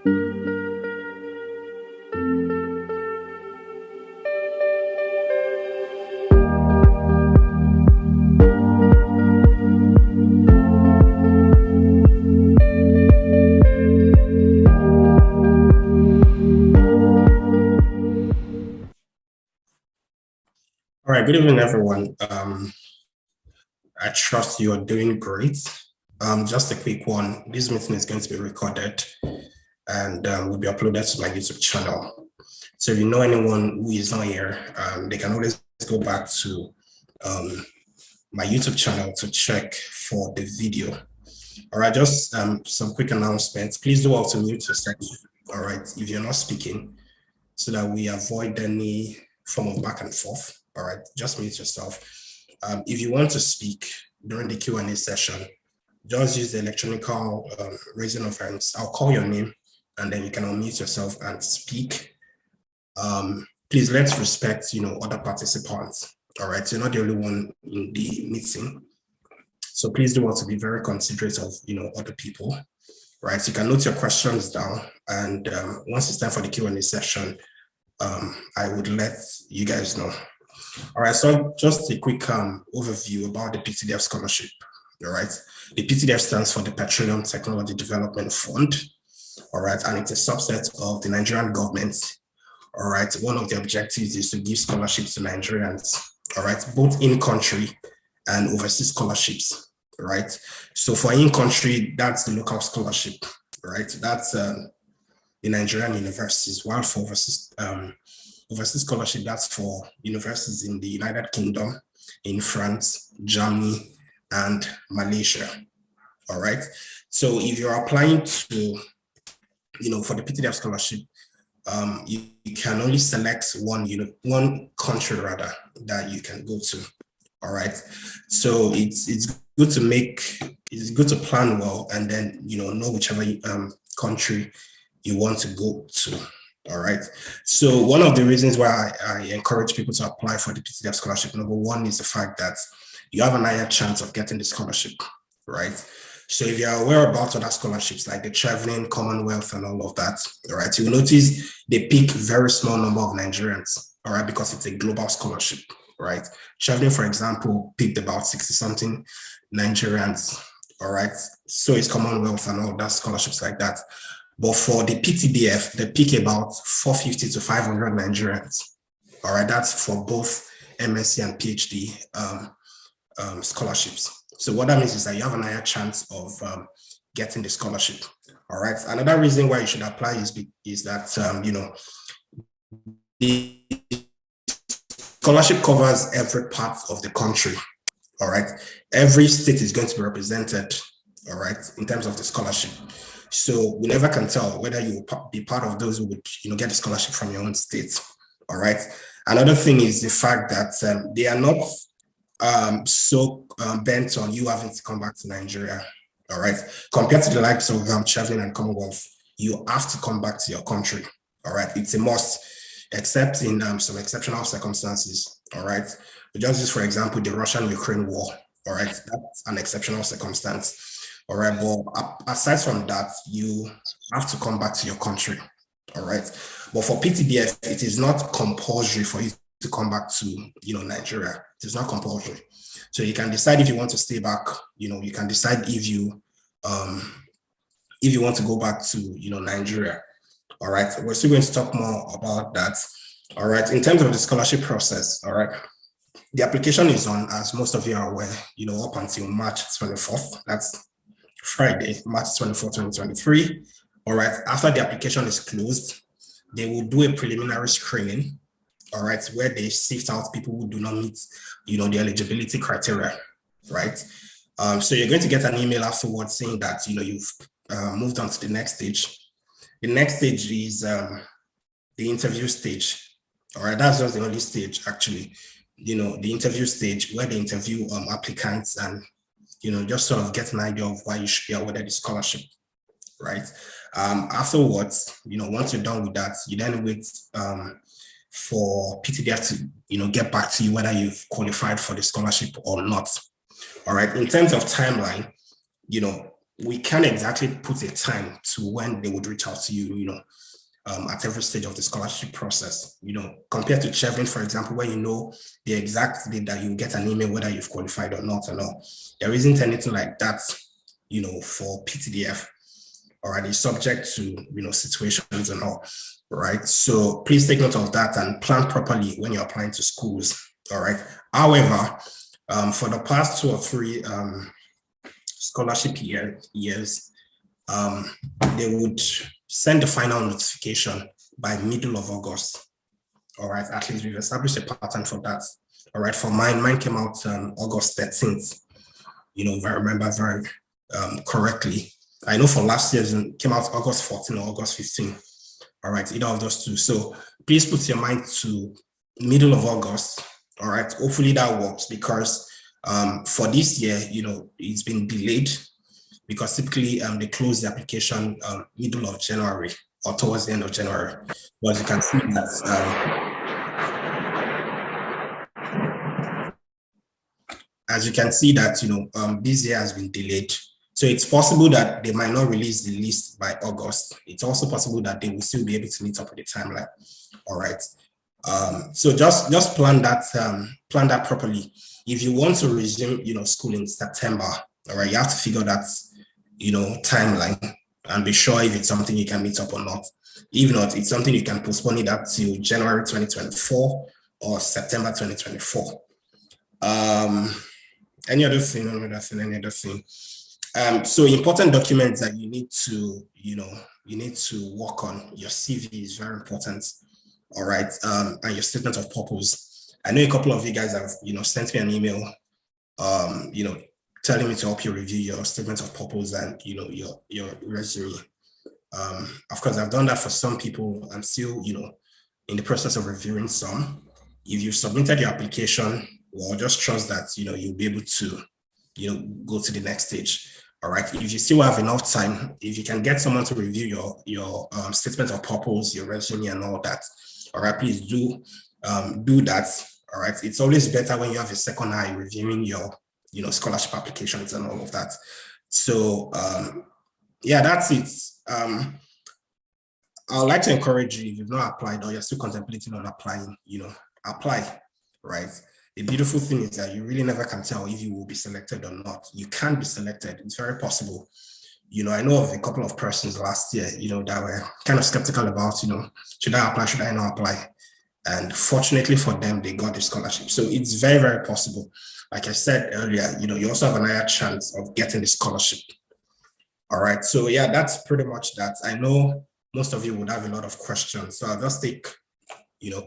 All right, good evening, everyone. I trust you are doing great. Just a quick one. This meeting is going to be recorded and will be uploaded to my YouTube channel. So if you know anyone who is not here, they can always go back to my YouTube channel to check for the video. All right, just some quick announcements. Please do also mute yourself, all right, if you're not speaking, so that we avoid any form of back and forth. All right, just mute yourself. If you want to speak during the Q&A session, just use the electronic raising of hands. I'll call your name and then you can unmute yourself and speak. Please let's respect, other participants. All right, you're not the only one in the meeting. So please do want to be very considerate of, other people. Right, so you can note your questions down, and once it's time for the Q&A session, I would let you guys know. All right, so just a quick overview about the PTDF scholarship. All right, the PTDF stands for the Petroleum Technology Development Fund. All right, and it's a subset of the Nigerian government. All right, one of the objectives is to give scholarships to Nigerians. All right, both in country and overseas scholarships. Right, so for in country, that's the local scholarship. Right, that's the Nigerian universities, while for overseas scholarship, that's for universities in the United Kingdom, in France, Germany, and Malaysia. All right, so if you're applying to, for the PTDF scholarship, you can only select one country rather that you can go to. All right, so it's good to plan well, and then know whichever country you want to go to. All right, so one of the reasons why I encourage people to apply for the PTDF scholarship, number one, is the fact that you have a higher chance of getting the scholarship. Right, so if you're aware about other scholarships like the Traveling, Commonwealth, and all of that, all right, you will notice they pick very small number of Nigerians. All right, because it's a global scholarship. Right, Traveling, for example, picked about 60-something Nigerians. All right, so it's Commonwealth and all that scholarships like that. But for the PTDF, they pick about 450 to 500 Nigerians. All right, that's for both MSc and PhD scholarships. So what that means is that you have a higher chance of getting the scholarship. All right. Another reason why you should apply is that the scholarship covers every part of the country. All right. Every state is going to be represented. All right, in terms of the scholarship. So we never can tell whether you will be part of those who would get the scholarship from your own state. All right. Another thing is the fact that they are not so bent on you having to come back to Nigeria. All right. Compared to the likes of Traveling and Commonwealth, you have to come back to your country. All right. It's a must, except in some exceptional circumstances. All right. We just use, for example, the Russian-Ukraine war. All right. That's an exceptional circumstance. All right. But aside from that, you have to come back to your country. All right. But for PTDF, it is not compulsory for you to come back to Nigeria. It is not compulsory. So you can decide if you want to stay back. You can decide if you want to go back to Nigeria. All right. We're still going to talk more about that. All right. In terms of the scholarship process, all right, the application is on, as most of you are aware, up until March 24th. That's Friday, March 24th, 2023. All right. After the application is closed, they will do a preliminary screening. All right, where they sift out people who do not meet, the eligibility criteria, right? So you're going to get an email afterwards saying that you've moved on to the next stage. The next stage is the interview stage. All right, that's just the only stage actually. The interview stage where they interview applicants and just sort of get an idea of why you should be awarded the scholarship, right? Afterwards, once you're done with that, you then wait for PTDF to get back to you whether you've qualified for the scholarship or not. All right. In terms of timeline, we can't exactly put a time to when they would reach out to you, at every stage of the scholarship process, compared to Chevron, for example, where the exact date that you get an email whether you've qualified or not. There isn't anything like that, for PTDF. All right, it's subject to, situations and all. Right. So please take note of that and plan properly when you're applying to schools. All right. However, for the past 2 or 3 scholarship years, they would send the final notification by middle of August. All right, at least we've established a pattern for that. All right, for mine came out August 13th, if I remember very correctly. I know for last year's it came out August 14th or August 15th. All right, either of those two. So please put your mind to middle of August. All right, hopefully that works, because for this year, it's been delayed, because typically they close the application middle of January or towards the end of January. But as you can see that, this year has been delayed. So it's possible that they might not release the list by August. It's also possible that they will still be able to meet up with the timeline. All right. So just plan that properly. If you want to resume, school in September, all right, you have to figure that, timeline and be sure if it's something you can meet up or not. If not, it's something you can postpone it up to January 2024 or September 2024. Any other thing? So important documents that you need to work on. Your CV is very important. All right. And your statement of purpose. I know a couple of you guys have, sent me an email, telling me to help you review your statement of purpose and, your resume. Of course, I've done that for some people. I'm still, in the process of reviewing some. If you've submitted your application, well, just trust that, you'll be able to, go to the next stage. All right. If you still have enough time, if you can get someone to review your statement of purpose, your resume and all that, all right, please do that. All right. It's always better when you have a second eye reviewing your, scholarship applications and all of that. So, yeah, that's it. I'd like to encourage you, if you've not applied or you're still contemplating on applying, apply, right? The beautiful thing is that you really never can tell if you will be selected or not. You can be selected. It's very possible. I know of a couple of persons last year, that were kind of skeptical about, should I apply, should I not apply? And fortunately for them, they got the scholarship. So it's very, very possible. Like I said earlier, you also have an higher chance of getting the scholarship. All right. So yeah, that's pretty much that. I know most of you would have a lot of questions. So I'll just take,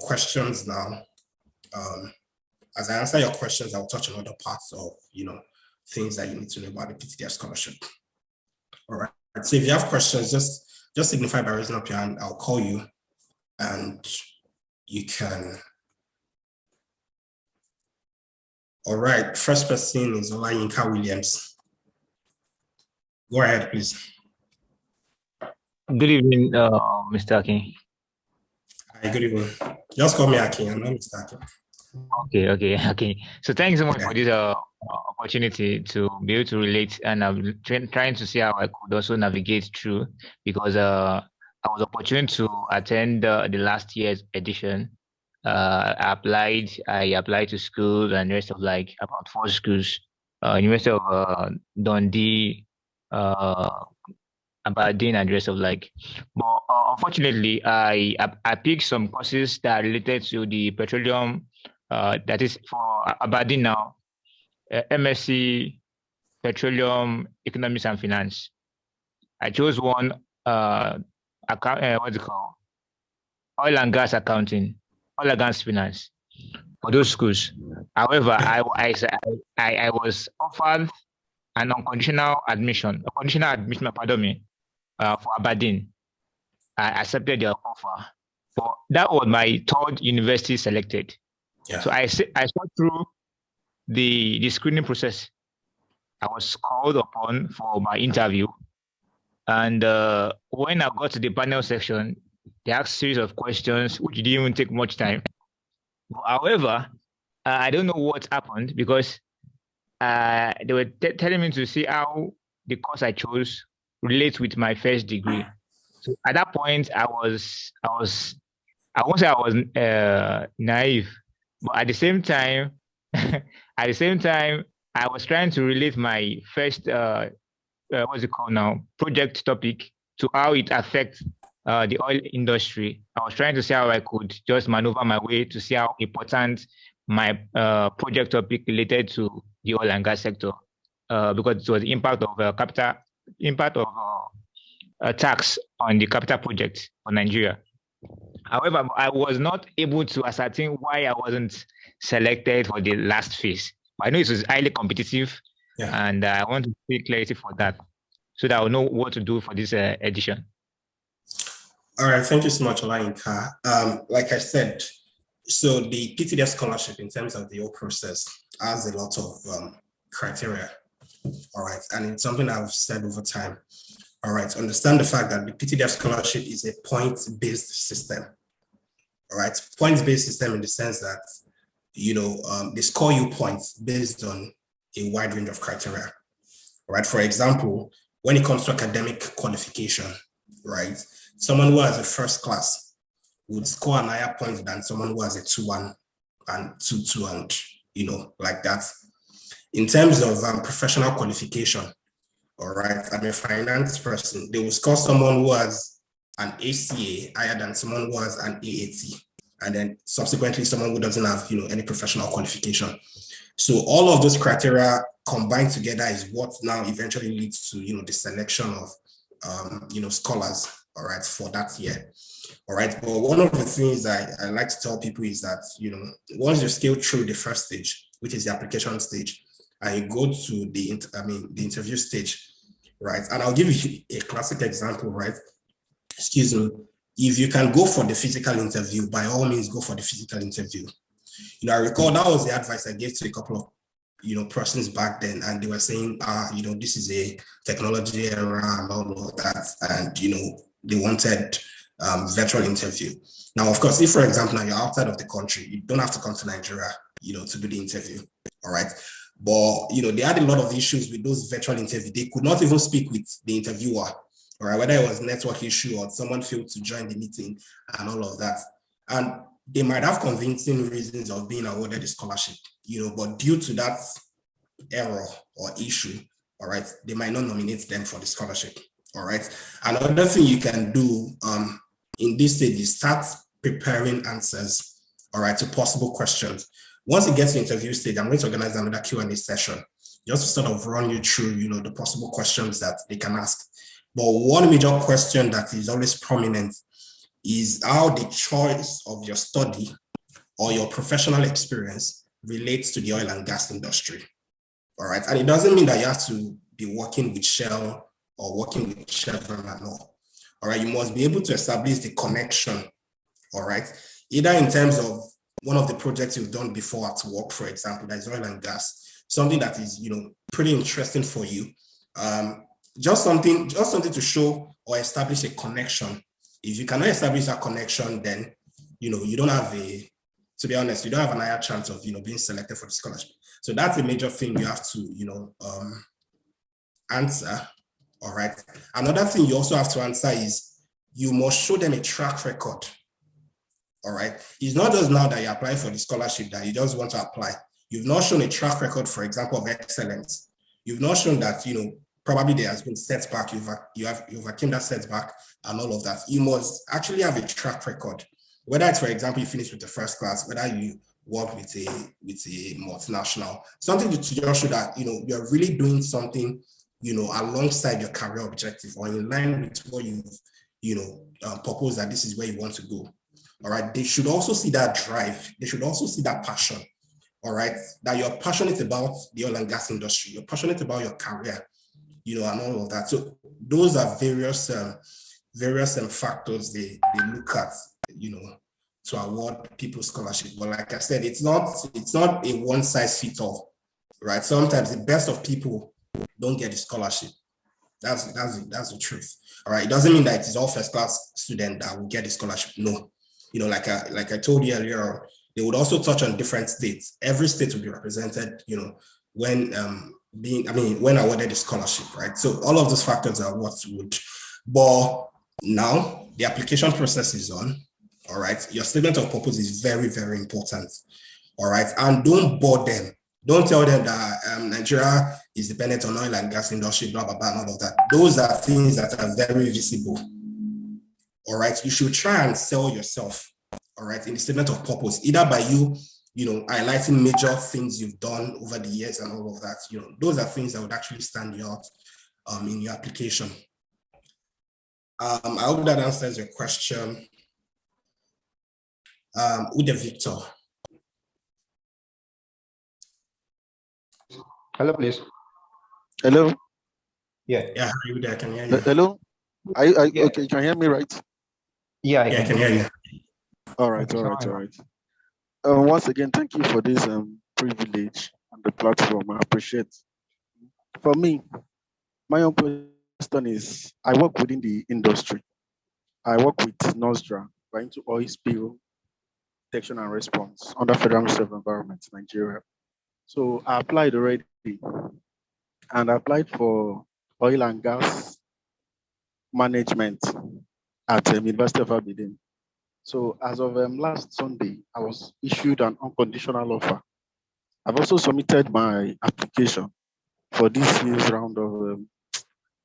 questions now. As I answer your questions, I'll touch on other parts of, things that you need to know about the PTDF scholarship. All right. So if you have questions, just signify by raising up your hand. I'll call you and you can. All right. First person is Olayinka Williams. Go ahead, please. Good evening, Mr. Akin. Hi, good evening. Just call me Akin. I'm not Mr. Akin. Okay. So thanks so much for this opportunity to be able to relate, and I'm trying to see how I could also navigate through, because I was opportune to attend the last year's edition. I applied to school and the rest of about 4 schools, University of Dundee, Aberdeen, and the rest of but unfortunately I picked some courses that are related to the petroleum, that is for Aberdeen now, MSc Petroleum Economics and Finance. I chose one, what's it called? Oil and Gas Accounting, Oil and Gas Finance, for those schools. However, I was offered an unconditional admission, pardon me, for Aberdeen. I accepted their offer. But that was my 3rd university selected. Yeah. So I saw through the screening process. I was called upon for my interview. And when I got to the panel section, they asked a series of questions, which didn't even take much time. However, I don't know what happened, because they were telling me to see how the course I chose relates with my first degree. So at that point, I won't say I was naive, but at the same time, I was trying to relate my first what's it called now, project topic to how it affects the oil industry. I was trying to see how I could just maneuver my way to see how important my project topic related to the oil and gas sector, because it was the impact of tax on the capital project for Nigeria. However, I was not able to ascertain why I wasn't selected for the last phase. I know it was highly competitive, and I want to seek clarity for that so that I'll know what to do for this edition. All right, thank you so much, Olayinka. Like I said, so the PTDF scholarship in terms of the whole process has a lot of criteria. All right, and it's something I've said over time. All right, understand the fact that the PTDF scholarship is a points-based system. All right, points-based system in the sense that, they score you points based on a wide range of criteria. All right, for example, when it comes to academic qualification, right, someone who has a first class would score an higher point than someone who has a 2-1 and 2-2 and, like that. In terms of professional qualification, all right, I'm a finance person, they will score someone who has an ACA higher than someone who has an AAT, and then subsequently someone who doesn't have, any professional qualification. So all of those criteria combined together is what now eventually leads to, the selection of, scholars, all right, for that year. All right, but one of the things I like to tell people is that, once you scale through the first stage, which is the application stage, and you go to the interview stage, right? And I'll give you a classic example, right? Excuse me. If you can go for the physical interview, by all means, go for the physical interview. I recall that was the advice I gave to a couple of, persons back then, and they were saying, this is a technology era and all of that, and, they wanted virtual interview. Now, of course, if, for example, now you're outside of the country, you don't have to come to Nigeria, to do the interview, all right? But, they had a lot of issues with those virtual interviews. They could not even speak with the interviewer, all right, whether it was network issue or someone failed to join the meeting and all of that. And they might have convincing reasons of being awarded a scholarship, but due to that error or issue, all right, they might not nominate them for the scholarship, all right? Another thing you can do in this stage is start preparing answers, all right, to possible questions. Once it gets to the interview stage, I'm going to organize another Q&A session just to sort of run you through, the possible questions that they can ask. But one major question that is always prominent is how the choice of your study or your professional experience relates to the oil and gas industry, all right? And it doesn't mean that you have to be working with Shell or working with Chevron and all right? You must be able to establish the connection, all right? Either in terms of one of the projects you've done before at work, for example, that is oil and gas, something that is, pretty interesting for you. Just something to show or establish a connection. If you cannot establish that connection, then, you don't have to be honest, you don't have an higher chance of, being selected for the scholarship. So that's a major thing you have to, answer, all right? Another thing you also have to answer is you must show them a track record, all right? It's not just now that you apply for the scholarship that you just want to apply. You've not shown a track record, for example, of excellence. You've not shown that, probably there has been setback, you overcame that setback and all of that. You must actually have a track record. Whether it's, for example, you finish with the first class, whether you work with a multinational, something to just show that, you're really doing something, alongside your career objective or in line with what you've, proposed that this is where you want to go. All right. They should also see that drive. They should also see that passion. All right. That you're passionate about the oil and gas industry. You're passionate about your career, and all of that. So those are various factors they look at, to award people scholarship. But like I said, it's not a one size fits all, right? Sometimes the best of people don't get the scholarship. That's the truth. All right. It doesn't mean that it is all first class students that will get the scholarship. No. Like I told you earlier, they would also touch on different states. Every state will be represented, when when awarded the scholarship, right? So all of those factors are what would, but now the application process is on, all right? Your statement of purpose is very, very important, all right? And don't bore them. Don't tell them that Nigeria is dependent on oil and gas industry, blah, blah, blah, and all of that. Those are things that are very visible, all right? You should try and sell yourself, all right, in the statement of purpose, either by you highlighting major things you've done over the years and all of that. Those are things that would actually stand you out in your application. I hope that answers your question. Ude Victor. Hello, please. Hello. Yeah, Ude, I can hear you. Hello. Okay, you can hear me, right? Yeah, I can hear you. All right. Once again, thank you for this privilege on the platform. I appreciate. For me, my own question is: I work within the industry. I work with NOSDRA, we're into oil spill detection and response under Federal Ministry of Environment, Nigeria. So I applied already, and I applied for oil and gas management at University of Aberdeen. So as of last Sunday, I was issued an unconditional offer. I've also submitted my application for this year's round of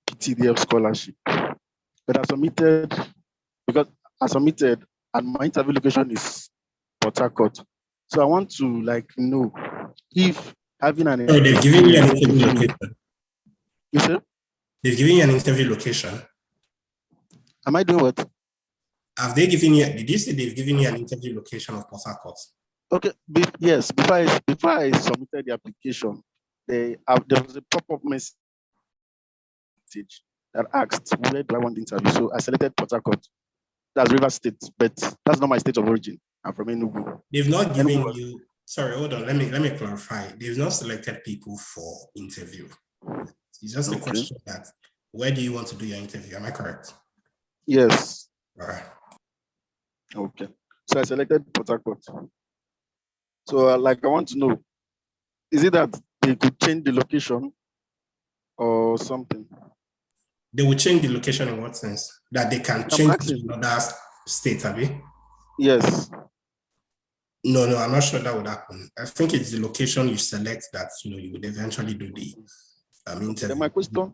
PTDF scholarship. But I submitted and my interview location is Port Harcourt. So I want to know if having an they've given you an interview location. You said? They've given you an interview location. Am I doing what? Have they given you? Did you say they've given you an interview location of Port Harcourt? Okay. Yes. Before I submitted the application, there was a pop-up message that asked where do I want the interview. So I selected Port Harcourt. That's Rivers State, but that's not my state of origin. I'm from Enugu. They've not given you. Sorry, hold on. Let me clarify. They've not selected people for interview. It's just a question that where do you want to do your interview? Am I correct? Yes. All right. Okay. So I selected Port Harcourt. So I want to know, is it that they could change the location or something? They will change the location in what sense? That they can change to another state, have you? Yes. No, I'm not sure that would happen. I think it's the location you select that you would eventually do the interview. Then my question,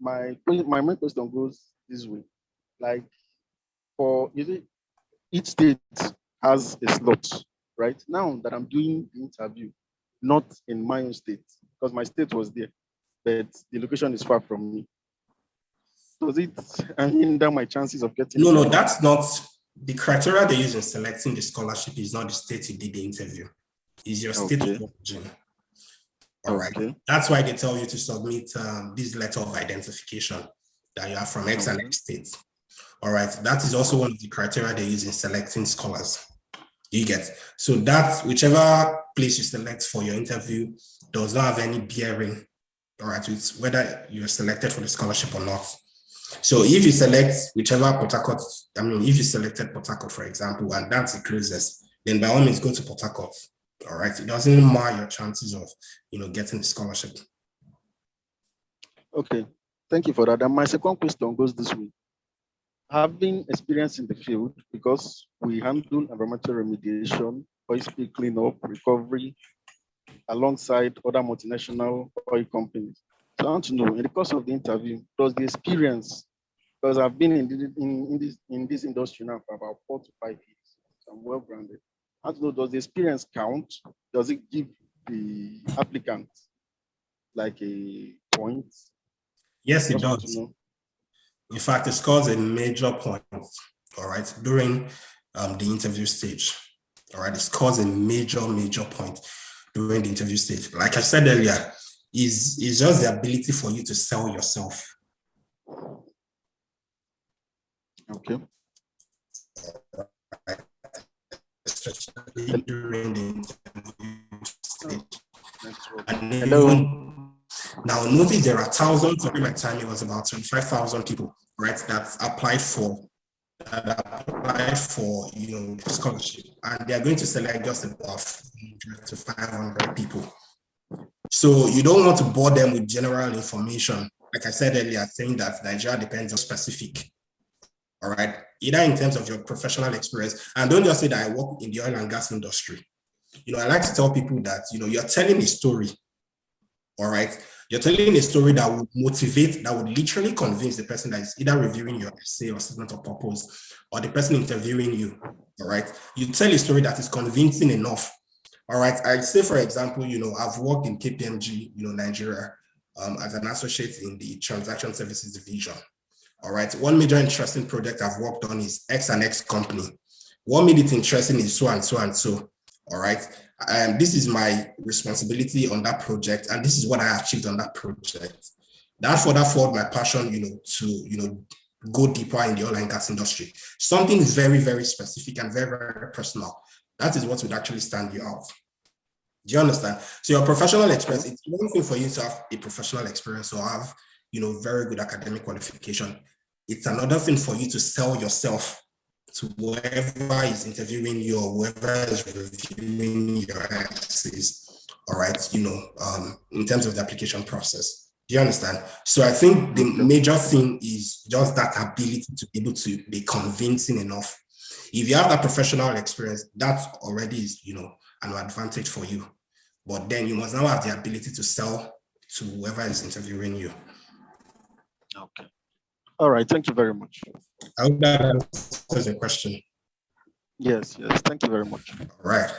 my main question goes this way: each state has a slot, right? Now that I'm doing the interview, not in my own state, because my state was there, but the location is far from me. Does it hinder my chances of getting? No, that's not the criteria they use in selecting the scholarship. Is not the state you did the interview. Is your state of origin. All right. That's why they tell you to submit this letter of identification that you are from X and X states. All right. That is also one of the criteria they use in selecting scholars. You get so that whichever place you select for your interview does not have any bearing, all right, with whether you're selected for the scholarship or not. So if you select whichever Port Harcourt, if you selected Port Harcourt, for example, and that's the closest, then by all means go to Port Harcourt. All right. It doesn't mar your chances of getting the scholarship. Okay. Thank you for that. And my second question goes this way. Having experience in the field, because we handle environmental remediation, oil spill cleanup, recovery, alongside other multinational oil companies. So I want to know, in the course of the interview, does the experience, because I've been in this industry now for about 4 to 5 years, so I'm well grounded. I want to know, does the experience count? Does it give the applicant a point? Yes, it does. In fact, it scores a major point, all right, during the interview stage. All right, it scores a major point during the interview stage. Like I said earlier, is just the ability for you to sell yourself. Okay. Especially during the interview stage. And now, notice there are thousands. During my time, it was about 25,000 people, right, that applied for scholarship, and they are going to select just about 100 to 500 people. So you don't want to bore them with general information. Like I said earlier, saying that Nigeria depends on specific, all right? Either in terms of your professional experience, and don't just say that I work in the oil and gas industry. I like to tell people that, you're telling a story, all right? You're telling a story that would motivate, that would literally convince the person that is either reviewing your essay or statement of purpose, or the person interviewing you, all right? You tell a story that is convincing enough. All right, I say, for example, I've worked in KPMG, Nigeria, as an associate in the transaction services division. All right, one major interesting project I've worked on is X and X company. What made it interesting is so and so and so. All right, and this is my responsibility on that project, and this is what I achieved on that project. That further forward my passion, to go deeper in the oil and gas industry. Something very, very specific and very, very personal. That is what would actually stand you out. Do you understand? So your professional experience, it's one thing for you to have a professional experience or have, very good academic qualification. It's another thing for you to sell yourself to whoever is interviewing you or whoever is reviewing your essays, all right, in terms of the application process. Do you understand? So I think the major thing is just that ability to be able to be convincing enough. If you have that professional experience, that already is, an advantage for you. But then you must now have the ability to sell to whoever is interviewing you. Okay. All right. Thank you very much. I hope that answers the question. Yes. Thank you very much. All right.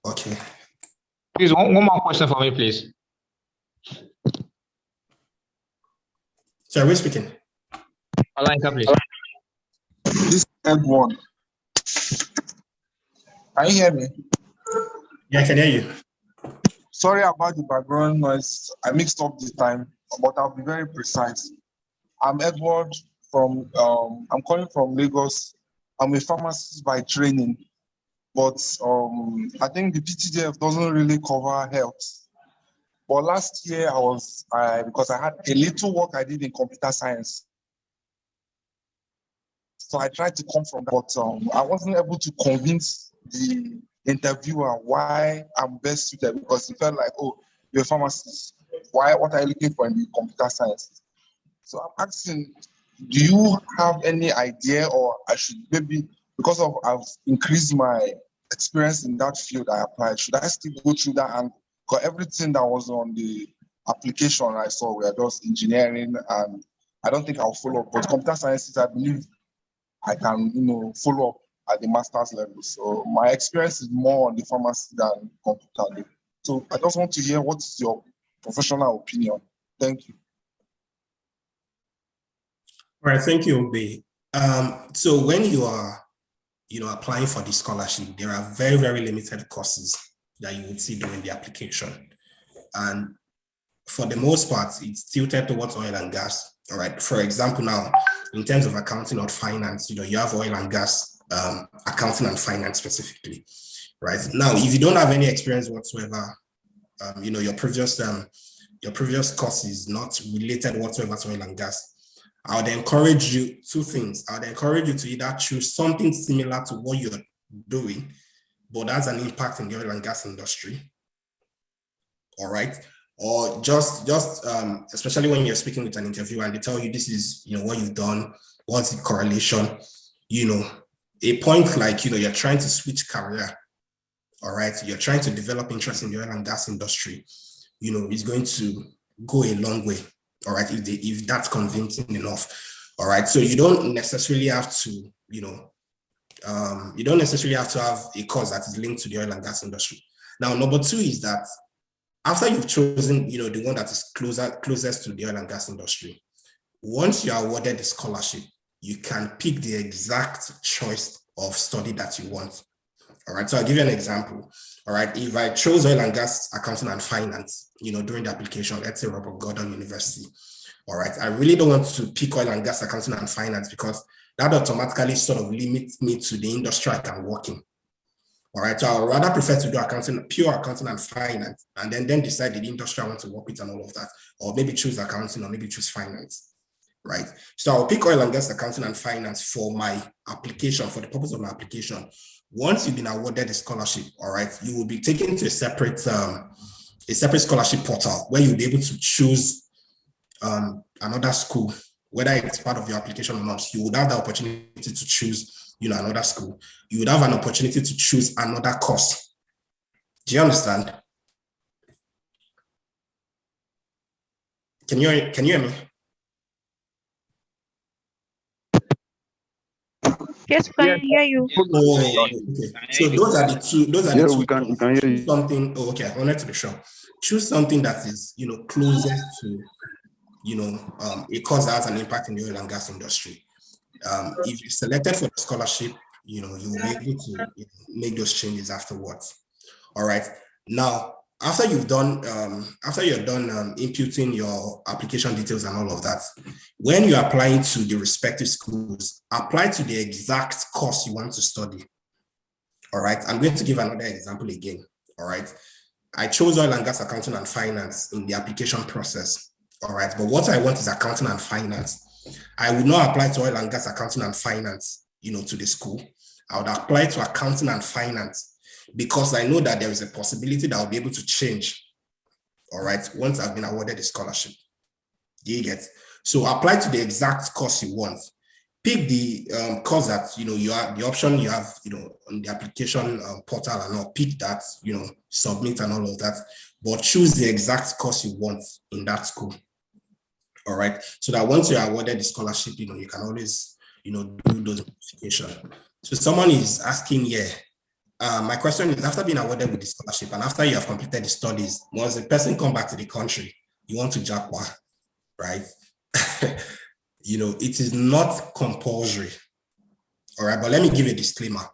Okay. Please, one more question for me, please. Sorry, we're speaking. Alanka, please. This is Edward. Can you hear me? Yeah, I can hear you. Sorry about the background noise. I mixed up the time, but I'll be very precise. I'm Edward I'm calling from Lagos. I'm a pharmacist by training, but I think the PTDF doesn't really cover health. But last year because I had a little work I did in computer science. So I tried to come from that, but I wasn't able to convince the interviewer why I'm best suited, because he felt like, oh, you're a pharmacist. What are you looking for in the computer science? So I'm asking, do you have any idea, or I should maybe, because I've increased my experience in that field I applied, should I still go through that? And because everything that was on the application I saw were just engineering, and I don't think I'll follow up. But computer sciences, I believe I can, follow up at the master's level. So my experience is more on the pharmacy than computer level. So I just want to hear what is your professional opinion. Thank you. All right, thank you, Obi. So when you are, applying for the scholarship, there are very, very limited courses that you would see during the application. And for the most part, it's tilted towards oil and gas. All right. For example, now, in terms of accounting or finance, you have oil and gas, accounting and finance specifically, right? Now, if you don't have any experience whatsoever, your previous course is not related whatsoever to oil and gas, I would encourage you two things. I would encourage you to either choose something similar to what you're doing, but has an impact in the oil and gas industry. All right. Or just especially when you're speaking with an interviewer and they tell you this is, what you've done, what's the correlation, a point like, you're trying to switch career. All right. You're trying to develop interest in the oil and gas industry, is going to go a long way. All right. If that's convincing enough. All right. So you don't necessarily have to, you don't necessarily have to have a course that is linked to the oil and gas industry. Now, number two is that after you've chosen, the one that is closest to the oil and gas industry, once you are awarded the scholarship, you can pick the exact choice of study that you want. All right. So I'll give you an example. All right. If I chose oil and gas accounting and finance, during the application, let's say Robert Gordon University. All right. I really don't want to pick oil and gas accounting and finance because that automatically sort of limits me to the industry I can work in. All right. So I would rather prefer to do pure accounting and finance, and then decide the industry I want to work with and all of that, or maybe choose accounting or maybe choose finance. right? So I'll pick oil and gas accounting and finance for my application, for the purpose of my application. Once you've been awarded a scholarship, all right, you will be taken to a separate scholarship portal where you'll be able to choose another school, whether it's part of your application or not. You would have the opportunity to choose, another school. You would have an opportunity to choose another course. Do you understand? Can you hear me? Yes, we can hear you. Oh, okay. So those are the two. We can hear you. Something. Oh, okay. I wanted to be sure. Choose something that is, closest to, a course that has an impact in the oil and gas industry. If you're selected for the scholarship, you will be able to make those changes afterwards. All right. Now, after you're done inputting your application details and all of that, when you're applying to the respective schools, apply to the exact course you want to study. All right. I'm going to give another example again. All right. I chose oil and gas accounting and finance in the application process. All right. But what I want is accounting and finance. I would not apply to oil and gas accounting and finance, to the school. I would apply to accounting and finance, because I know that there is a possibility that I'll be able to change, all right, once I've been awarded a scholarship. Do you get? So apply to the exact course you want. Pick the course that, you have, the option you have, on the application portal and all, pick that, submit and all of that, but choose the exact course you want in that school, all right? So that once you're awarded the scholarship, you can always, do those modifications. So someone is asking here, my question is, after being awarded with the scholarship and after you have completed the studies, once the person come back to the country, you want to JAPA, right? It is not compulsory. All right, but let me give a disclaimer.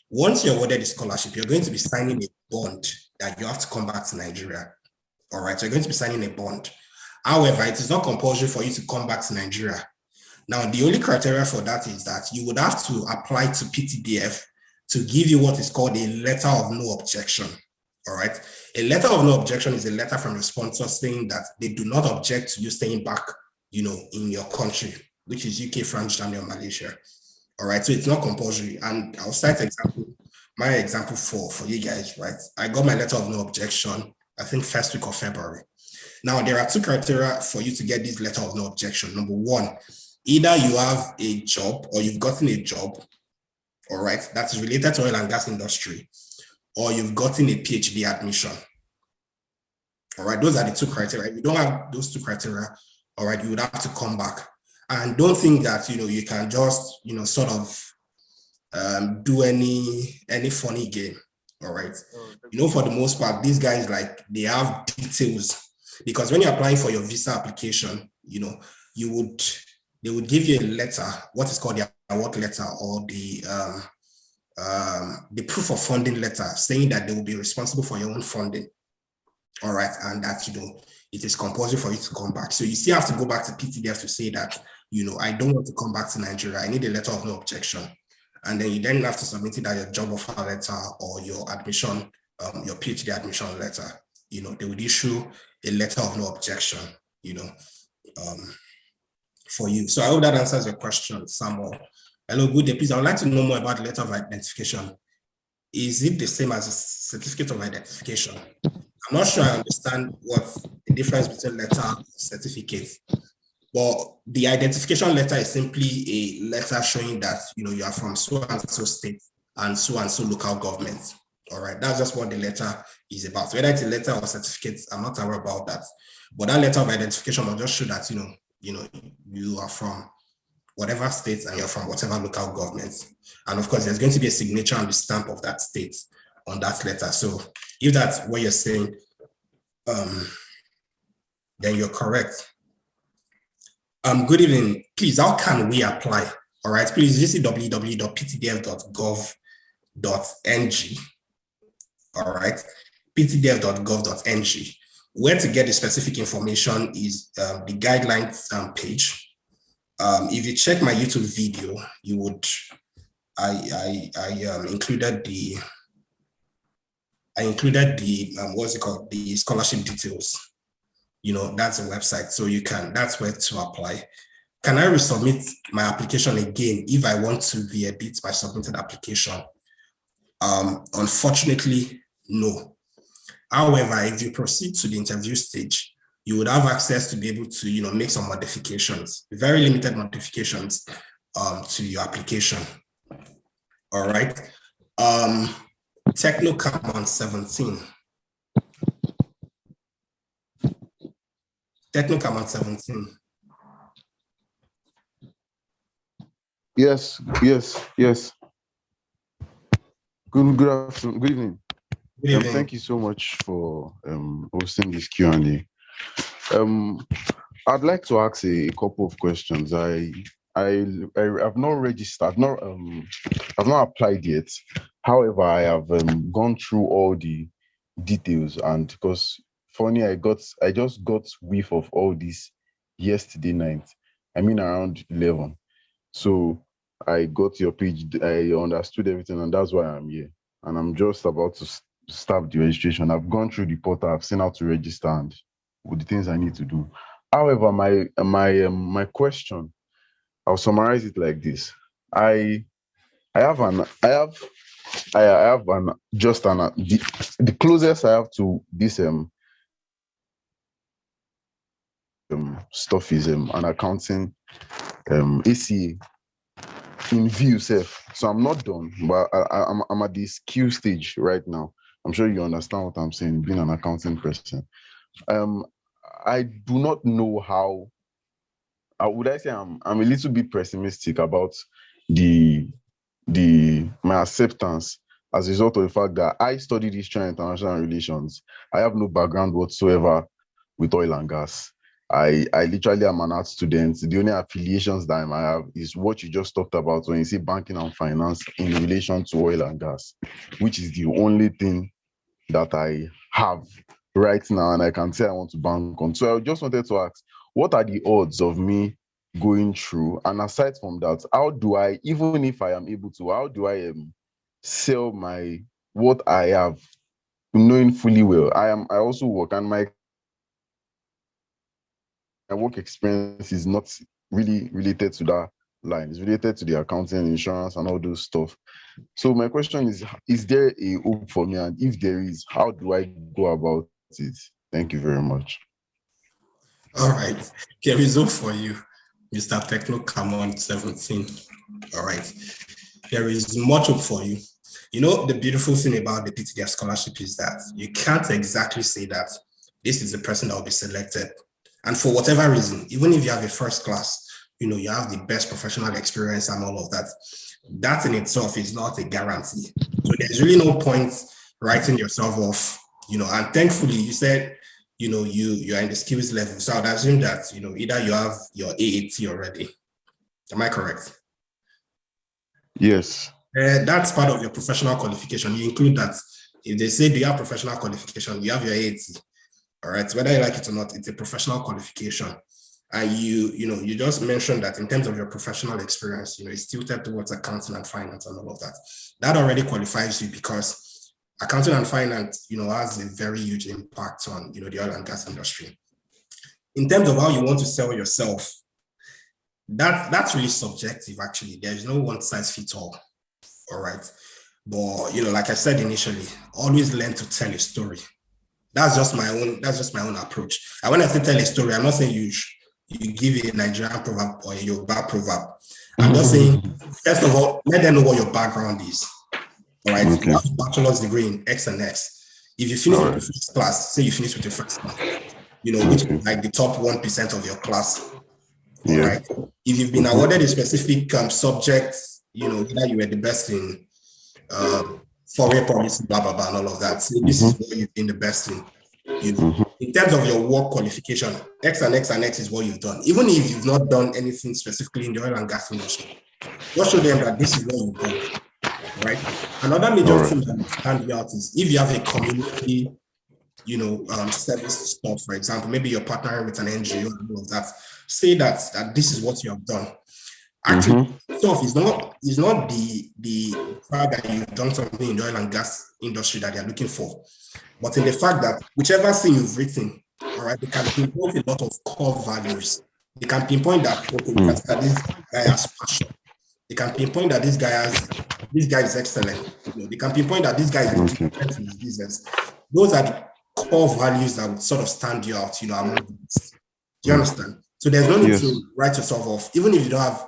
Once you're awarded the scholarship, you're going to be signing a bond that you have to come back to Nigeria. All right, so you're going to be signing a bond. However, it is not compulsory for you to come back to Nigeria. Now, the only criteria for that is that you would have to apply to PTDF to give you what is called a letter of no objection. All right. A letter of no objection is a letter from your sponsor saying that they do not object to you staying back, in your country, which is UK, France, Germany, or Malaysia. All right. So it's not compulsory. And I'll cite my example for you guys, right? I got my letter of no objection, I think first week of February. Now, there are two criteria for you to get this letter of no objection. Number one, either you have a job or you've gotten a job, all right, that is related to oil and gas industry, or you've gotten a PhD admission. All right, those are the two criteria. If you don't have those two criteria, all right, you would have to come back. And don't think that, you can just, sort of do any funny game, all right? For the most part, these guys, they have details, because when you're applying for your visa application, they would give you a letter, what is called the award letter, or the proof of funding letter, saying that they will be responsible for your own funding. All right, and that it is compulsory for you to come back. So you still have to go back to PTDF to say that I don't want to come back to Nigeria. I need a letter of no objection, and then you then have to submit it as your job offer letter or your admission, your PhD admission letter. They would issue a letter of no objection. For you. So I hope that answers your question, Samuel. Hello, good day. Please, I would like to know more about the letter of identification. Is it the same as a certificate of identification? I'm not sure I understand what the difference between letter and certificate. But the identification letter is simply a letter showing that you are from so and so state and so local government. All right, that's just what the letter is about. Whether it's a letter or certificate, I'm not aware about that. But that letter of identification will just show that you are from whatever state and you're from whatever local government. And of course, there's going to be a signature and the stamp of that state on that letter. So if that's what you're saying, then you're correct. Good evening. Please, how can we apply? All right, please visit www.ptdf.gov.ng. All right, ptdf.gov.ng. Where to get the specific information is the guidelines page. If you check my YouTube video, you would, I included the what's it called, the scholarship details. That's a website, so that's where to apply. can I resubmit my application again if I want to re-edit my submitted application? Unfortunately, no. However, if you proceed to the interview stage, you would have access to be able to, make some modifications, very limited modifications to your application. All right. Technocam 17. Technocam 17. Yes. Good afternoon. Good evening. Good evening. Thank you so much for hosting this Q&A. I'd like to ask a couple of questions. I've not registered. I've not applied yet. However, I have gone through all the details, and because funny, I just got whiff of all this yesterday night. I mean around 11. So I got your page. I understood everything, and that's why I'm here. And I'm just about to start the registration. I've gone through the portal. I've seen how to register and with the things I need to do. However, my question, I'll summarize it like this. The closest I have to this stuff is an accounting ACA in view self. So I'm not done, but I'm at the skill stage right now. I'm sure you understand what I'm saying, being an accounting person. I do not know how. Would I say I'm a little bit pessimistic about my acceptance as a result of the fact that I studied history and international relations. I have no background whatsoever with oil and gas. I literally am an art student. The only affiliations that I have is what you just talked about when you say banking and finance in relation to oil and gas, which is the only thing that I have right now, and I can say I want to bank on. So I just wanted to ask, what are the odds of me going through? And aside from that, how do I, even if I am able to, how do I sell what I have, knowing fully well I also work, and my work experience is not really related to that line. It's related to the accounting, insurance, and all those stuff. So my question is there a hope for me? And if there is, how do I go about it? Thank you very much. All right. There is hope for you, Mr. Technocam 17. All right. There is much hope for you. The beautiful thing about the PTDF scholarship is that you can't exactly say that this is the person that will be selected. And for whatever reason, even if you have a first class, you have the best professional experience and all of that, that in itself is not a guarantee. So there's really no point writing yourself off, and thankfully you said, you're in the skills level. So I'd assume that, either you have your AAT already. Am I correct? Yes. That's part of your professional qualification. You include that. If they say, do you have professional qualification? You have your AAT. All right. Whether you like it or not, it's a professional qualification. And you just mentioned that in terms of your professional experience, it's tilted towards accounting and finance and all of that. That already qualifies you because accounting and finance, has a very huge impact on, the oil and gas industry. In terms of how you want to sell yourself, that's really subjective, actually. There's no one size fits all. All right. But, like I said initially, always learn to tell a story. That's just my own approach. And when I say tell a story, I'm not saying you give a Nigerian proverb or a Yoruba proverb. I'm just saying, first of all, let them know what your background is. All right. Okay. You have a bachelor's degree in X and X. If you finish with the first class, say you finish with the first class, which is like the top 1% of your class. All right. If you've been awarded a specific subject, either you were the best in foreign policy, blah, blah, blah, and all of that. So this is what you've been the best in. In terms of your work qualification, X and X and X is what you've done. Even if you've not done anything specifically in the oil and gas industry, just show them that this is what you've done. Right. Another major thing that can be out is if you have a community, service stuff, for example, maybe you're partnering with an NGO and all of that, say that this is what you have done. Actually, stuff is not the fact that you've done something in the oil and gas industry that they're looking for, but in the fact that whichever thing you've written, all right, they can involve a lot of core values They can pinpoint that, okay, that this guy has passion. They can pinpoint that this guy is excellent. They can pinpoint that this guy is different in his business. Those are the core values that would sort of stand you out, among this. Do you understand? So there's no need to write yourself off, even if you don't have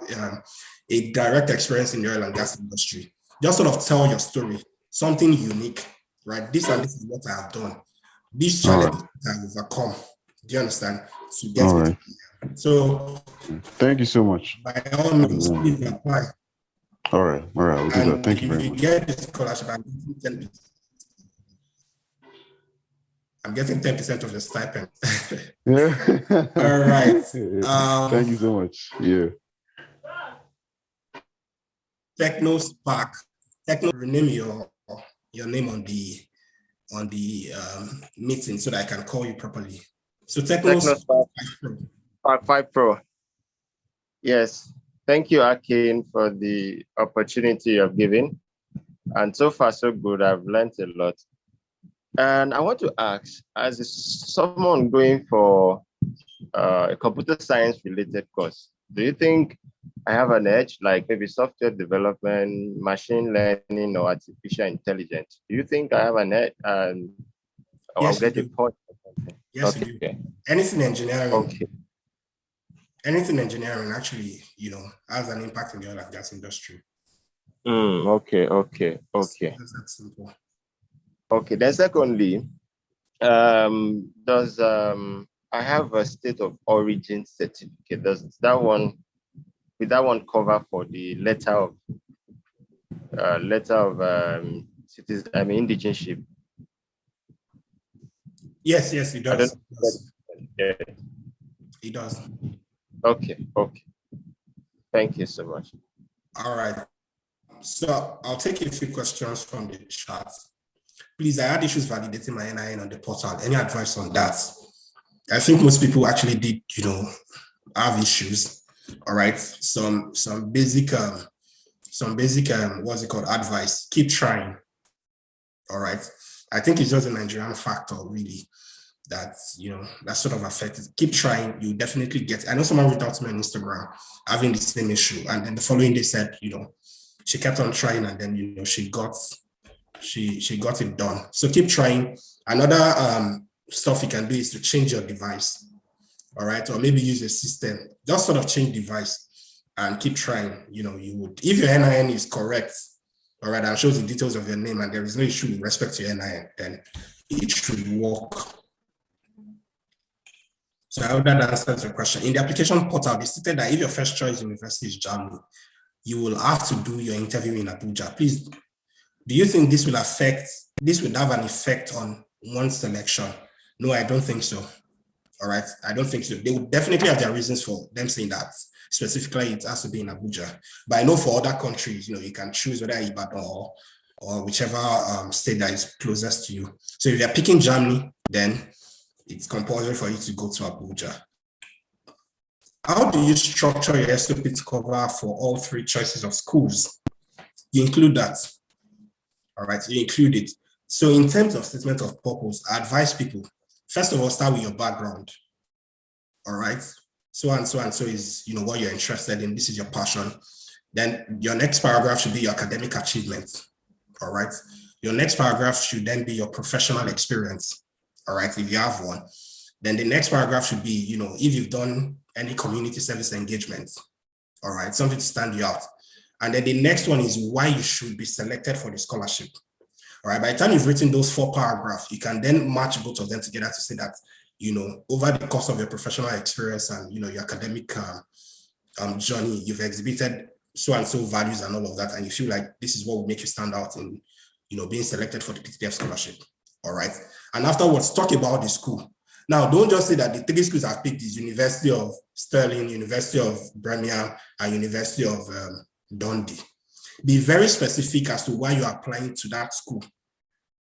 a direct experience in the oil and gas industry. Just sort of tell your story, something unique, right? This and this is what I have done. These challenges I have overcome. Do you understand? So get me to here. So thank you so much. By all means, please apply. All right, we'll do that. Thank you very much. Get the scholarship, I'm getting 10% of the stipend. Yeah. All right. Thank you so much. Yeah. TechnoSpark. Rename your name on the meeting so that I can call you properly. So TechnoSpark 5 Pro. Yes. Thank you, Akin, for the opportunity you've given. And so far, so good. I've learned a lot. And I want to ask, as someone going for a computer science related course, do you think I have an edge, like maybe software development, machine learning, or artificial intelligence? Do you think I have an edge and I'll get a point? Yes, okay. You do. Anything engineering. Okay. Anything engineering actually, has an impact in the oil and gas industry. Okay. That's that simple. Okay. Then secondly, does I have a state of origin certificate? Does that one cover for the letter of citizen, indigenship? Yes, it does. Yeah. It does. Okay. Thank you so much. All right. So I'll take a few questions from the chat. Please, I had issues validating my NIN on the portal. Any advice on that? I think most people actually did, have issues. All right. Some basic what's it called, advice. Keep trying. All right. I think it's just a Nigerian factor, really, that sort of affected. Keep trying. You definitely get it. I know someone reached out to me on Instagram having the same issue, and then the following day said, she kept on trying, and then she got it done. So keep trying. Another stuff you can do is to change your device. All right, or maybe use a system. Just sort of change device and keep trying. You would, if your NIN is correct, all right, and shows the details of your name, and there is no issue with respect to your NIN, then it should work. So I hope that answers your question. In the application portal, they stated that if your first choice university is Germany, you will have to do your interview in Abuja. Please, do you think this would have an effect on one's selection? No, I don't think so. All right, I don't think so. They would definitely have their reasons for them saying that. Specifically, it has to be in Abuja. But I know for other countries, you can choose whether Ibadan or whichever state that is closest to you. So if you're picking Germany, then it's compulsory for you to go to Abuja. How do you structure your SOP to cover for all three choices of schools? You include that. All right, you include it. So in terms of statement of purpose, I advise people, first of all, start with your background. All right, so and so is what you're interested in. This is your passion. Then your next paragraph should be your academic achievement. All right, your next paragraph should then be your professional experience. All right, if you have one. Then the next paragraph should be, if you've done any community service engagement. All right, something to stand you out. And then the next one is why you should be selected for the scholarship. All right, by the time you've written those 4 paragraphs, you can then match both of them together to say that, over the course of your professional experience and, your academic journey, you've exhibited so and so values and all of that. And you feel like this is what will make you stand out in, being selected for the PTDF scholarship. All right. And afterwards, talk about the school. Now, don't just say that the 3 schools I've picked is University of Stirling, University of Birmingham, and University of Dundee. Be very specific as to why you're applying to that school.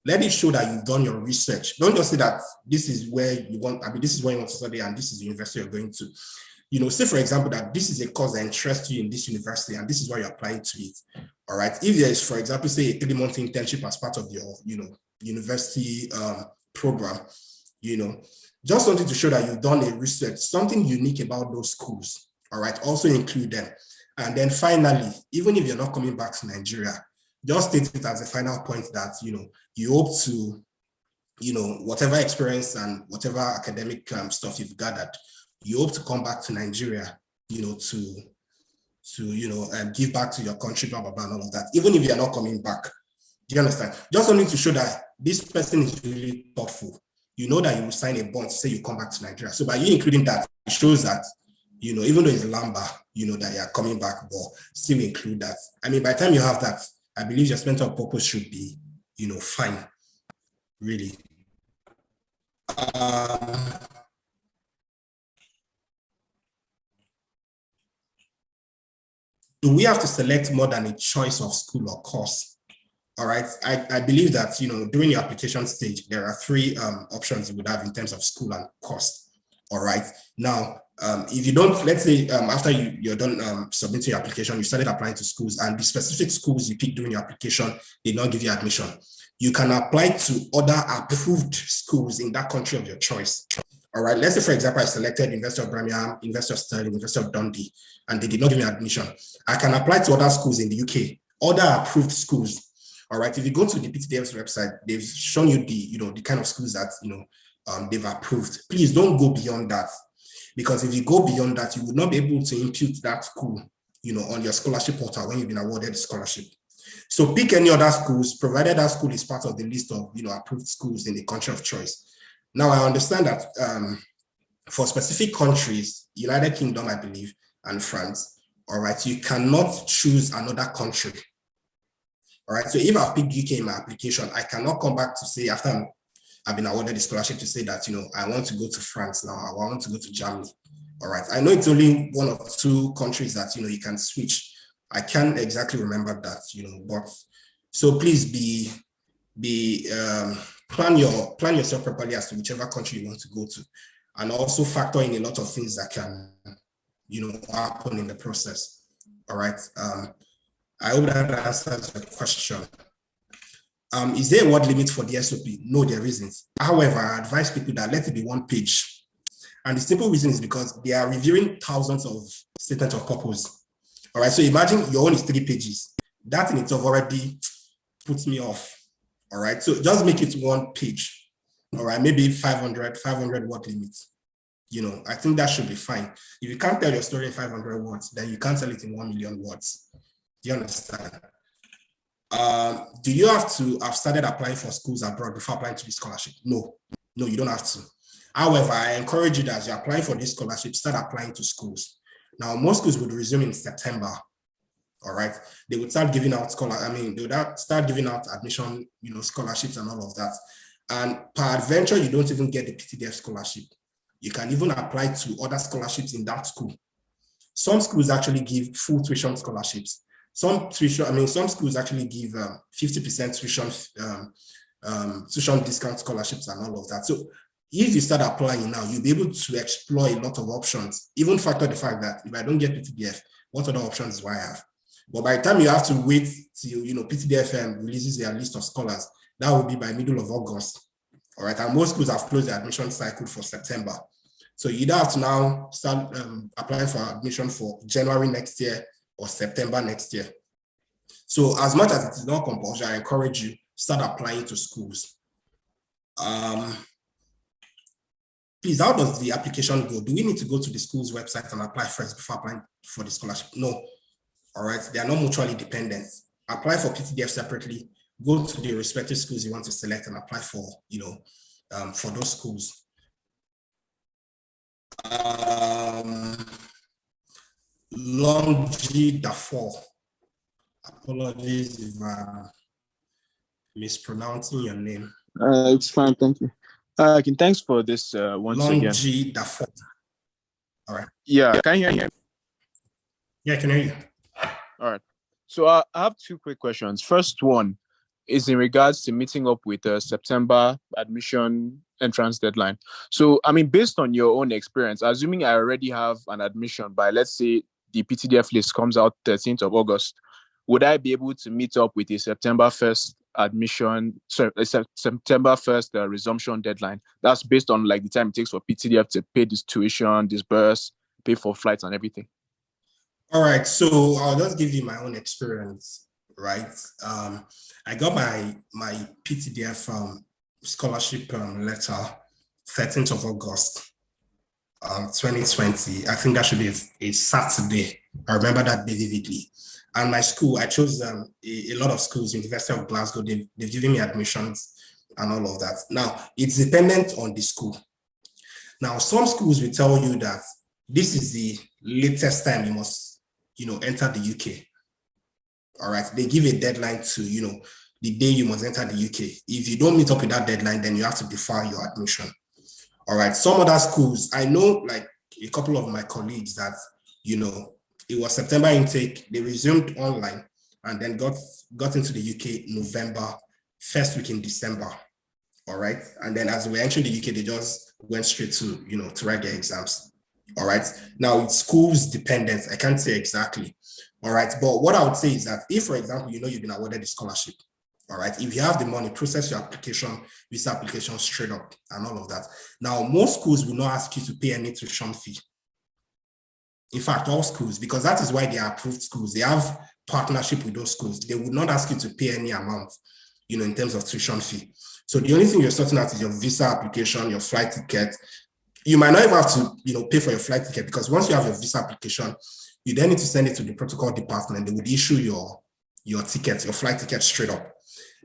Let it show that you've done your research. Don't just say that this is where you want, this is where you want to study and this is the university you're going to. Say for example, that this is a course that interests you in this university and this is why you're applying to it. All right. If there is, for example, say a 3-month internship as part of your, university program, Just wanted to show that you've done a research, something unique about those schools. All right, also include them. And then finally, even if you're not coming back to Nigeria, just state it as a final point that, you hope to, whatever experience and whatever academic stuff you've gathered, you hope to come back to Nigeria, to give back to your country, blah, blah, blah, and all of that, even if you're not coming back. Do you understand? Just only to show that this person is really thoughtful. You know that you will sign a bond to say you come back to Nigeria. So by you including that, it shows that, even though it's Lamba, that you're coming back, but still include that. I mean, by the time you have that, I believe your mental purpose should be, fine, really. Do we have to select more than a choice of school or course? All right, I believe that, during your application stage, there are three options you would have in terms of school and course. All right, now, if you don't, let's say after you're done submitting your application, you started applying to schools, and the specific schools you picked during your application did not give you admission, you can apply to other approved schools in that country of your choice. All right, let's say, for example, I selected University of Birmingham, University of Stirling, University of Dundee, and they did not give me admission. I can apply to other schools in the UK, other approved schools. All right, if you go to the PTDF's website, they've shown you the kind of schools that, they've approved. Please don't go beyond that, because if you go beyond that, you would not be able to impute that school, on your scholarship portal when you've been awarded the scholarship. So pick any other schools, provided that school is part of the list of, approved schools in the country of choice. Now, I understand that for specific countries, United Kingdom, I believe, and France, all right, you cannot choose another country. All right, so if I pick UK in my application, I cannot come back to say, after I've been awarded the scholarship, to say that, I want to go to France now, I want to go to Germany. All right, I know it's only one of two countries that, you can switch. I can't exactly remember that, but so please plan yourself properly as to whichever country you want to go to, and also factor in a lot of things that can, happen in the process. All right. I hope that answers the question. Is there a word limit for the SOP? No, there isn't. However, I advise people that let it be one page. And the simple reason is because they are reviewing thousands of statements of purpose. All right, so imagine your own is 3 pages. That in itself already puts me off. All right, so just make it one page. All right, maybe 500 word limit. I think that should be fine. If you can't tell your story in 500 words, then you can't tell it in 1 million words. Do you understand? Do you have to have started applying for schools abroad before applying to the scholarship? No, you don't have to. However, I encourage you that as you're applying for this scholarship, start applying to schools. Now, most schools would resume in September. All right, they would start giving out they would start giving out admission, scholarships and all of that. And peradventure, you don't even get the PTDF scholarship. You can even apply to other scholarships in that school. Some schools actually give full tuition scholarships. Some schools actually give 50% tuition discount scholarships and all of that. So if you start applying now, you'll be able to explore a lot of options, even factor the fact that if I don't get PTDF, what other options do I have? But by the time you have to wait till, PTDF releases their list of scholars, that will be by middle of August. All right, and most schools have closed the admission cycle for September. So you either have to now start applying for admission for January next year or September next year. So as much as it is not compulsory, I encourage you, start applying to schools. Please, how does the application go? Do we need to go to the school's website and apply first before applying for the scholarship? No. All right, they are not mutually dependent. Apply for PTDF separately, go to the respective schools you want to select and apply for, for those schools. Long G Dafoe. Apologies if I'm mispronouncing your name. It's fine, thank you. Thanks for this once Long again. G Dafoe. All right. Yeah, can you hear me? Yeah, I can hear you. All right. So I have 2 quick questions. First one is in regards to meeting up with the September admission entrance deadline. So, based on your own experience, assuming I already have an admission by, let's say, the PTDF list comes out 13th of August, would I be able to meet up with a September 1st admission, sorry, September 1st resumption deadline. That's based on like the time it takes for PTDF to pay this tuition, disburse, pay for flights and everything. All right, so I'll just give you my own experience, right? I got my PTDF scholarship letter 13th of August 2020. I think that should be a Saturday. I remember that day vividly. And my school, I chose a lot of schools, University of Glasgow, they've given me admissions and all of that. Now, it's dependent on the school. Now, some schools will tell you that this is the latest time you must, enter the UK. All right, they give a deadline to, the day you must enter the UK. If you don't meet up with that deadline, then you have to defer your admission. All right, some other schools, I know like a couple of my colleagues that, it was September intake, they resumed online and then got into the UK November, first week in December. All right, and then as we entered the UK, they just went straight to, to write their exams. All right, now it's schools dependent, I can't say exactly. All right, but what I would say is that if, for example, you've been awarded a scholarship, all right, if you have the money, process your application, visa application straight up and all of that. Now, most schools will not ask you to pay any tuition fee. In fact, all schools, because that is why they are approved schools. They have partnership with those schools. They would not ask you to pay any amount, in terms of tuition fee. So the only thing you're sorting out is your visa application, your flight ticket. You might not even have to, pay for your flight ticket because once you have your visa application, you then need to send it to the protocol department. They would issue your ticket, your flight ticket straight up.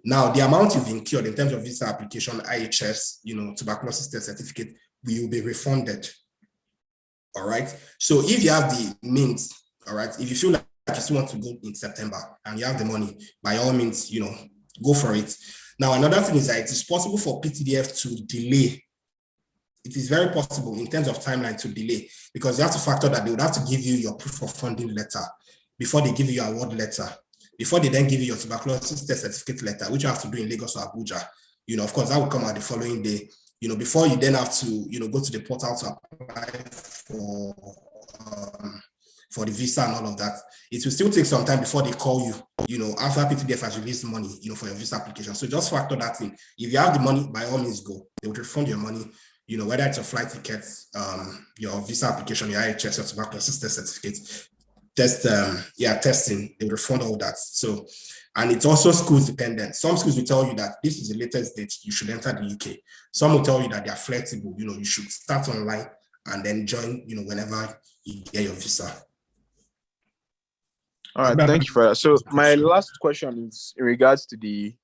Now, the amount you've incurred in terms of visa application, IHS, tuberculosis test certificate, will be refunded. All right. So if you have the means, all right, if you feel like you still want to go in September and you have the money, by all means, go for it. Now, another thing is that it is possible for PTDF to delay. It is very possible in terms of timeline to delay because you have to factor that they would have to give you your proof of funding letter before they give you your award letter, before they then give you your tuberculosis test certificate letter, which you have to do in Lagos or Abuja. Of course, that will come out the following day. Before you then have to, go to the portal to apply for the visa and all of that. It will still take some time before they call you, after PTDF has released money, for your visa application. So just factor that in. If you have the money, by all means go. They will refund your money, whether it's a flight ticket, your visa application, your IHS, your tuberculosis test certificate, testing, they will refund all that. So, and it's also schools dependent. Some schools will tell you that this is the latest date you should enter the UK. Some will tell you that they are flexible. You should start online and then join, whenever you get your visa. All right, thank you for that. So my last question is in regards to the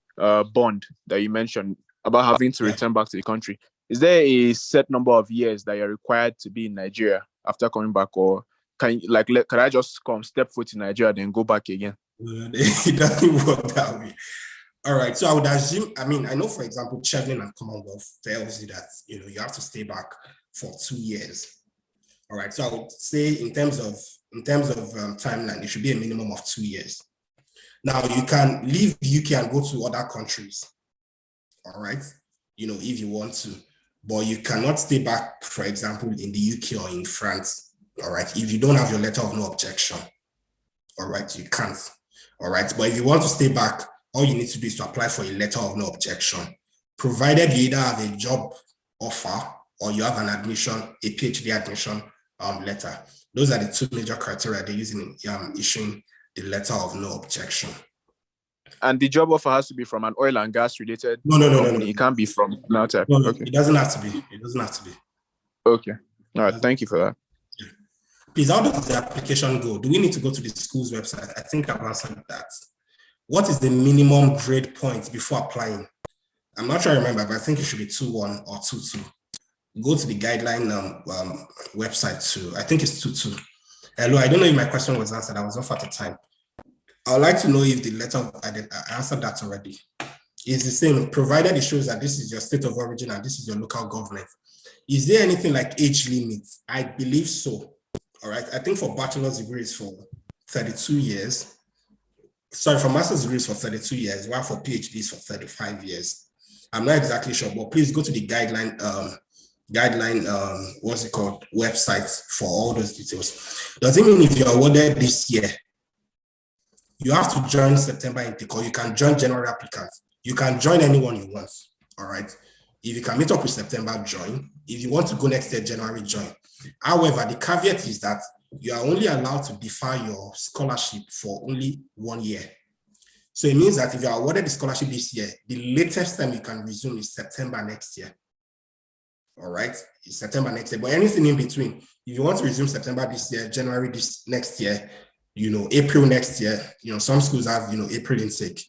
bond that you mentioned about having to return back to the country. Is there a set number of years that you're required to be in Nigeria after coming back, or can I just step foot in Nigeria then go back again? It doesn't work that way. All right, so I would assume, I know, for example, Chevening and Commonwealth tells you that, you have to stay back for 2 years. All right, so I would say in terms of timeline, it should be a minimum of 2 years. Now, you can leave UK and go to other countries, all right, if you want to, but you cannot stay back, for example, in the UK or in France, all right, if you don't have your letter of no objection, all right, you can't. All right, but if you want to stay back, all you need to do is to apply for a letter of no objection, provided you either have a job offer or you have an admission, a PhD admission letter. Those are the two major criteria they use in issuing the letter of no objection. And the job offer has to be from an oil and gas related No. It can't be from NATEP. No, okay. It doesn't have to be. It doesn't have to be. Okay. All right. Thank you for that. Please, how does the application go? Do we need to go to the school's website? I think I've answered that. What is the minimum grade point before applying? I'm not sure I remember, but I think it should be 2.1 or 2.2. Go to the guideline website too. I think it's 2.2. Hello, I don't know if my question was answered. I was off at the time. I would like to know if the letter, I answered that already. It's the same, provided it shows that this is your state of origin and this is your local government. Is there anything like age limit? I believe so. All right, I think for bachelor's degrees for 32 years. Sorry, for master's degrees for 32 years, while for PhDs for 35 years. I'm not exactly sure, but please go to the guideline, website for all those details. Does it mean if you're awarded this year, you have to join September intake, or you can join general applicants? You can join anyone you want, all right? If you can meet up with September, join. If you want to go next year, January, join. However, the caveat is that you are only allowed to defer your scholarship for only 1 year. So it means that if you are awarded the scholarship this year, the latest time you can resume is September next year. All right, it's September next year. But anything in between, if you want to resume September this year, January this next year, April next year, some schools have, April intake,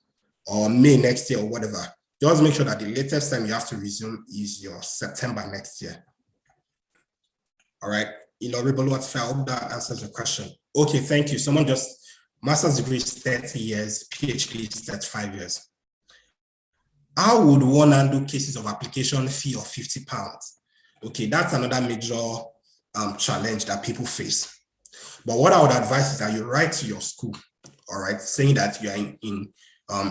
or May next year or whatever. Just make sure that the latest time you have to resume is your September next year. All right, Honorable, I hope that answers your question. Okay, thank you. Someone just, master's degree is 30 years, PhD is 35 years. How would one handle cases of application fee of £50? Okay, that's another major challenge that people face. But what I would advise is that you write to your school, all right, saying that you are in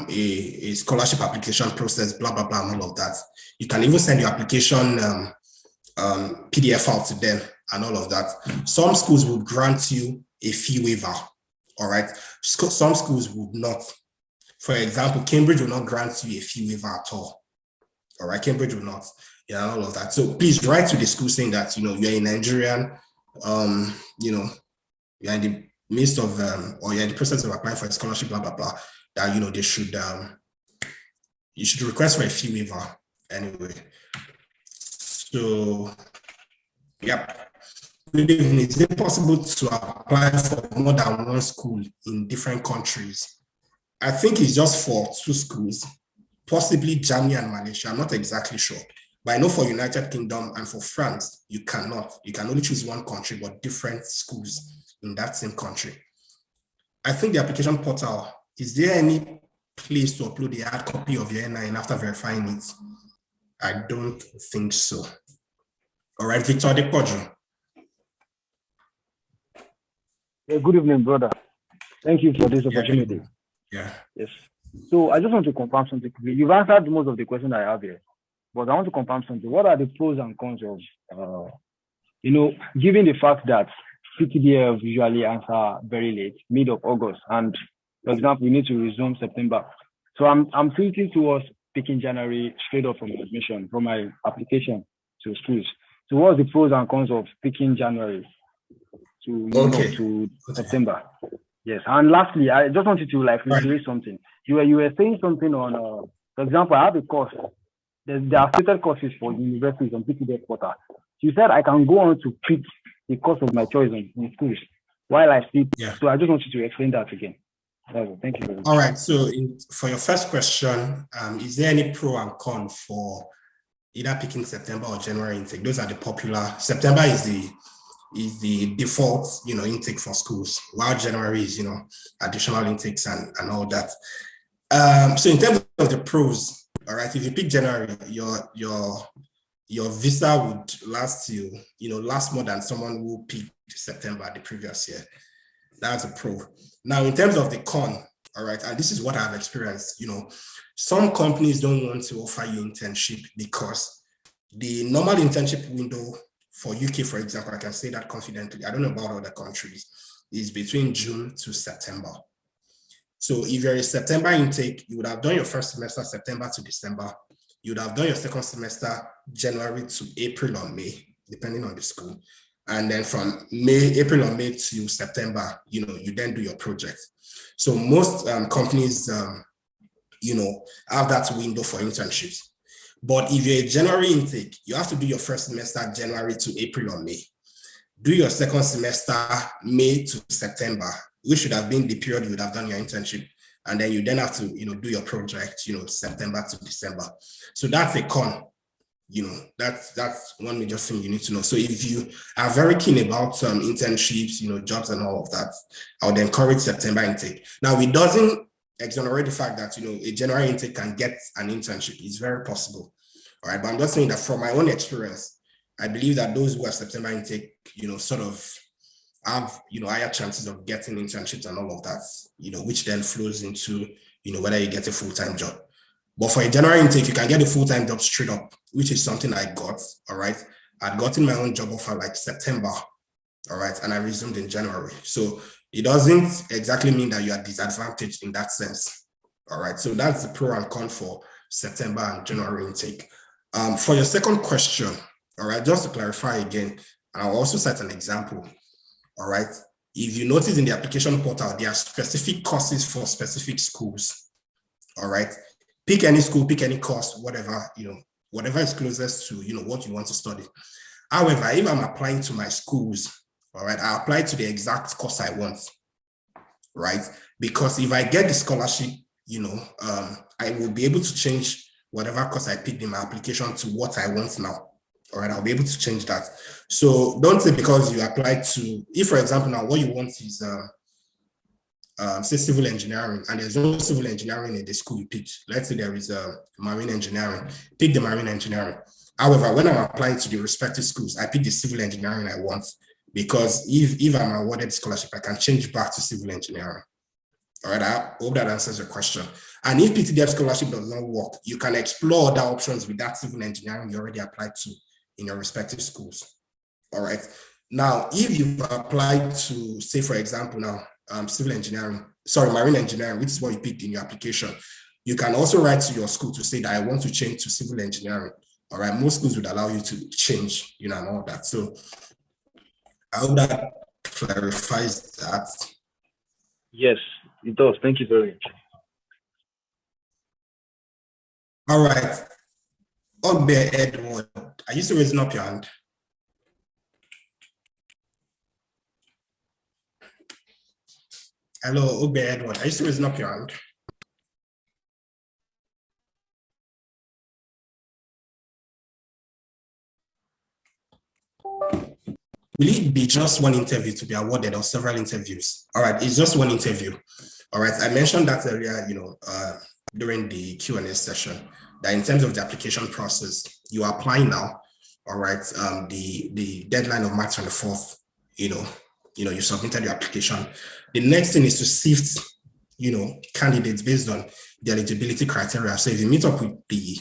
a scholarship application process, blah, blah, blah, and all of that. You can even send your application PDF out to them and all of that. Some schools would grant you a fee waiver, all right? Some schools would not. For example, Cambridge will not grant you a fee waiver at all, all right? Cambridge will not, all of that. So please write to the school saying that, you're a Nigerian, you're in the midst of, or you're in the process of applying for a scholarship, blah, blah, blah, that, they should, you should request for a fee waiver anyway. So, yep. Good evening. Is it possible to apply for more than one school in different countries? I think it's just for 2 schools, possibly Germany and Malaysia. I'm not exactly sure. But I know for United Kingdom and for France, you cannot. You can only choose one country, but different schools in that same country. I think the application portal, is there any place to upload the hard copy of your NIN after verifying it? I don't think so. All right, Victor Adepoju. Good evening, brother. Thank you for this opportunity. Yeah. Yes. So I just want to confirm something. You've answered most of the questions I have here, but I want to confirm something. What are the pros and cons of, given the fact that CTDF usually answer very late, mid of August, and for example, we need to resume September. So I'm thinking towards picking January straight up from admission, from my application to schools. So what's the pros and cons of picking January to September? Yes. And lastly, I just wanted to reiterate something. You were saying something on, for example, I have a course. There are stated courses for universities on PTDF portal. You said I can go on to pick the course of my choice in schools while I sleep. Yeah. So I just wanted to explain that again. Thank you very much. All right. So for your first question, is there any pro and con for either picking September or January intake? Those are the popular. September is the default, intake for schools, while January is, additional intakes and all that. So in terms of the pros, all right, if you pick January, your visa would last you, last more than someone who picked September the previous year. That's a pro. Now, in terms of the con, all right, and this is what I've experienced, some companies don't want to offer you internship because the normal internship window for UK, for example, I can say that confidently, I don't know about other countries, is between June to September. So if you're a September intake, you would have done your first semester September to December. You would have done your second semester January to April or May, depending on the school. And then from April or May to September, you then do your project. So most companies, have that window for internships. But if you're a January intake, you have to do your first semester January to April or May. Do your second semester May to September, which should have been the period you would have done your internship. And then you then have to, do your project, September to December. So that's a con. That's one major thing you need to know. So if you are very keen about internships, jobs and all of that, I would encourage September intake. Now, it doesn't exonerate the fact that, a January intake can get an internship. It's very possible. All right. But I'm just saying that from my own experience, I believe that those who are September intake, sort of have, higher chances of getting internships and all of that, which then flows into, whether you get a full-time job. But for a January intake, you can get a full-time job straight up, which is something I got, all right? I'd gotten my own job offer like September, all right? And I resumed in January. So it doesn't exactly mean that you are disadvantaged in that sense, all right? So that's the pro and con for September and January intake. For your second question, all right, just to clarify again, I'll also cite an example, all right? If you notice in the application portal, there are specific courses for specific schools, all right? Pick any school, pick any course, whatever, whatever is closest to, what you want to study. However, if I'm applying to my schools, all right, I apply to the exact course I want, right? Because if I get the scholarship, I will be able to change whatever course I picked in my application to what I want now. All right, I'll be able to change that. So don't say because you applied to, if for example, now what you want is, say civil engineering, and there's no civil engineering in the school you picked. Let's say there is marine engineering, pick the marine engineering. However, when I'm applying to the respective schools, I pick the civil engineering I want, because if I'm awarded scholarship, I can change back to civil engineering. All right, I hope that answers your question. And if PTDF scholarship does not work, you can explore other options with that civil engineering you already applied to in your respective schools. All right. Now, if you've applied to, say, for example, now, marine engineering, which is what you picked in your application, you can also write to your school to say that I want to change to civil engineering. All right. Most schools would allow you to change, and all that. So I hope that clarifies that. Yes, it does. Thank you very much. All right. Ogbe Edward, are you still raising up your hand? Hello, Ogbe Edward, are you still raising up your hand? Will it be just one interview to be awarded or several interviews? All right, it's just one interview. All right, I mentioned that earlier, during the Q&A session, that in terms of the application process, you apply now, all right, the deadline of March 24th, you submitted your application. The next thing is to sift, candidates based on the eligibility criteria. So if you meet up with the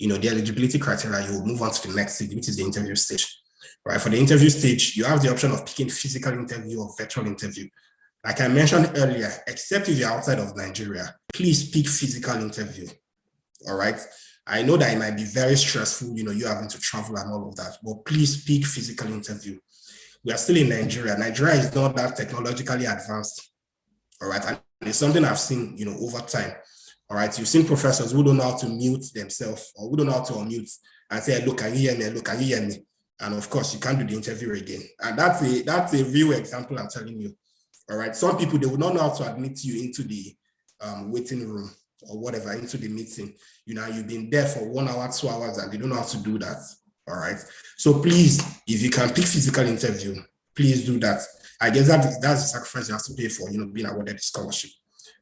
eligibility criteria, you will move on to the next stage, which is the interview stage. Right, for the interview stage, you have the option of picking physical interview or virtual interview. Like I mentioned earlier, except if you're outside of Nigeria, please pick physical interview. All right. I know that it might be very stressful, you having to travel and all of that, but please pick physical interview. We are still in Nigeria. Nigeria is not that technologically advanced. All right. And it's something I've seen, over time. All right. You've seen professors who don't know how to mute themselves or who don't know how to unmute and say, look, can you hear me? Look, can you hear me? And of course, you can't do the interview again. And that's a real example I'm telling you. All right. Some people, they will not know how to admit you into the waiting room or whatever, into the meeting. You've been there for 1 hour, 2 hours, and they don't know how to do that. All right. So please, if you can pick physical interview, please do that. I guess that's the sacrifice you have to pay for, being awarded the scholarship.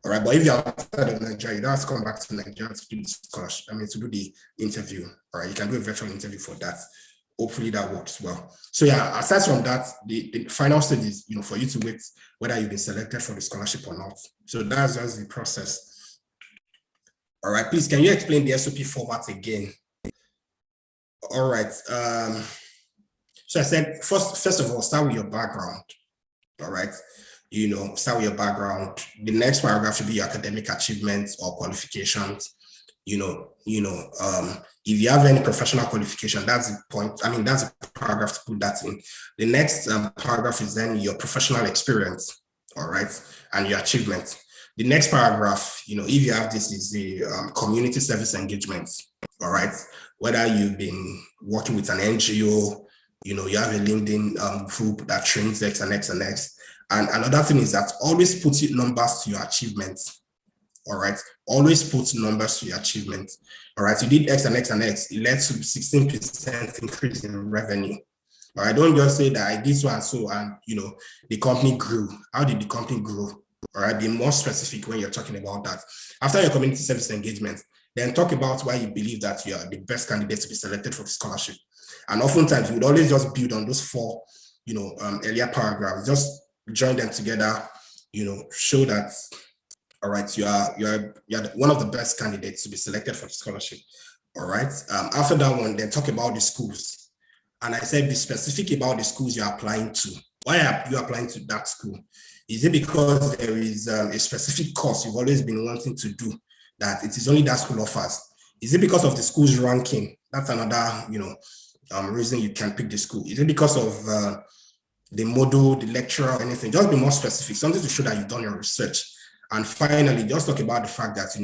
All right. But if you're outside of Nigeria, you don't have to come back to Nigeria to do the scholarship. To do the interview. All right. You can do a virtual interview for that. Hopefully that works well. So yeah, aside from that, the final stage is, for you to wait whether you've been selected for the scholarship or not. So that's just the process. All right, please, can you explain the SOP format again? All right. So I said, first of all, start with your background. All right. Start with your background. The next paragraph should be your academic achievements or qualifications. If you have any professional qualification, that's the point. That's a paragraph to put that in. The next paragraph is then your professional experience, all right, and your achievement. The next paragraph, if you have this, is the community service engagement, all right. Whether you've been working with an NGO, you have a LinkedIn group that trains X and X and X. And another thing is that always put numbers to your achievements. All right, always put numbers to your achievements. All right, you did X and X and X, it led to 16% increase in revenue. All right, don't just say that I did so and so, and the company grew. How did the company grow? All right, be more specific when you're talking about that. After your community service engagement, then talk about why you believe that you are the best candidate to be selected for the scholarship. And oftentimes you would always just build on those four, earlier paragraphs, just join them together, show that, all right, you're one of the best candidates to be selected for the scholarship. All right. After that one, then talk about the schools. And I said, be specific about the schools you're applying to. Why are you applying to that school? Is it because there is a specific course you've always been wanting to do that it is only that school offers? Is it because of the school's ranking? That's another, reason you can pick the school. Is it because of the model, the lecturer, or anything? Just be more specific, something to show that you've done your research. And finally, just talk about the fact that,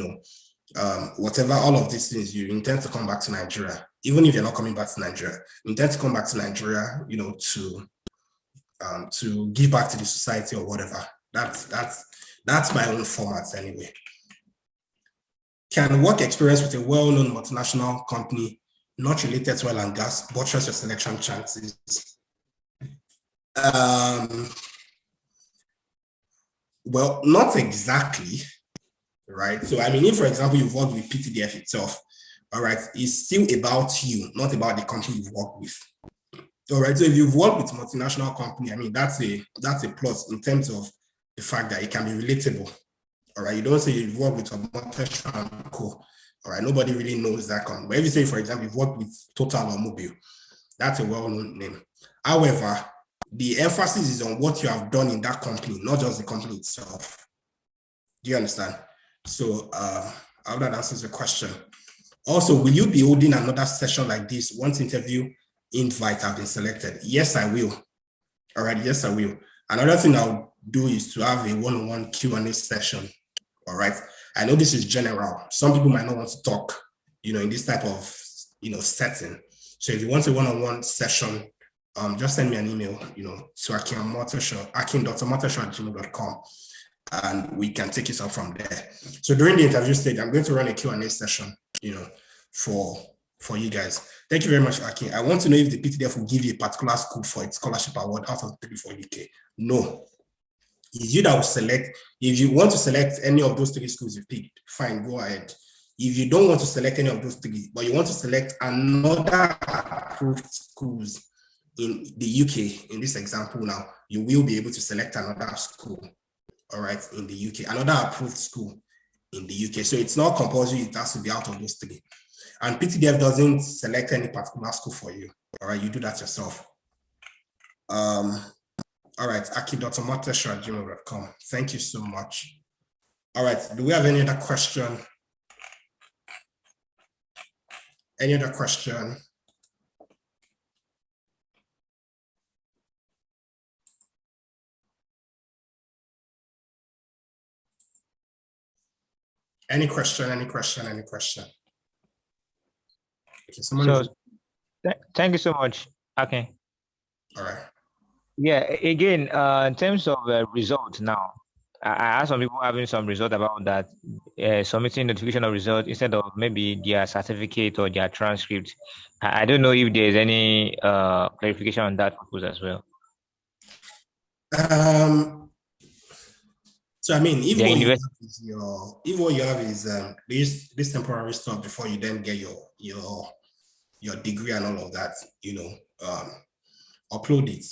whatever, all of these things, you intend to come back to Nigeria. Even if you're not coming back to Nigeria, you intend to come back to Nigeria, to give back to the society or whatever. That's my own format anyway. Can work experience with a well-known multinational company not related to oil and gas buttress your selection chances? Well, not exactly, right? So, I mean, if, for example, you've worked with PTDF itself, all right, it's still about you, not about the company you've worked with. All right, so if you've worked with a multinational company, I mean, that's a plus in terms of the fact that it can be relatable. All right, you don't say you've worked with a multinational co. All right, nobody really knows that company. But if you say, for example, you've worked with Total or Mobil, that's a well-known name. However, the emphasis is on what you have done in that company, not just the company itself. Do you understand? So I hope that answers the question. Also, will you be holding another session like this once interview invite have been selected? Yes, I will. All right, yes, I will. Another thing I'll do is to have a one-on-one Q&A session. All right. I know this is general. Some people might not want to talk, in this type of, setting. So if you want a one-on-one session, just send me an email, to akin.motoshow@gmail.com, and we can take it up from there. So during the interview stage, I'm going to run a Q&A session, for you guys. Thank you very much, Akin. I want to know if the PTDF will give you a particular school for its scholarship award out of 3 for UK. No. It's you that will select. If you want to select any of those 3 schools you picked, fine, go ahead. If you don't want to select any of those 3, but you want to select another approved schools in the UK, in this example now, you will be able to select another school, all right, in the UK, another approved school in the UK. So it's not compulsory, it has to be out of those 3. And PTDF doesn't select any particular school for you, all right, you do that yourself. All right, aki.motoshow@gmail.com. Thank you so much. All right, do we have any other question? Any other question? Any question? Okay, Thank you so much. Okay. All right. Yeah, again, in terms of results now, I have some people having some result about that, submitting notification of result instead of maybe their certificate or their transcript. I don't know if there's any clarification on that purpose as well. So I mean, if what you have is this temporary stuff before you then get your degree and all of that, upload it.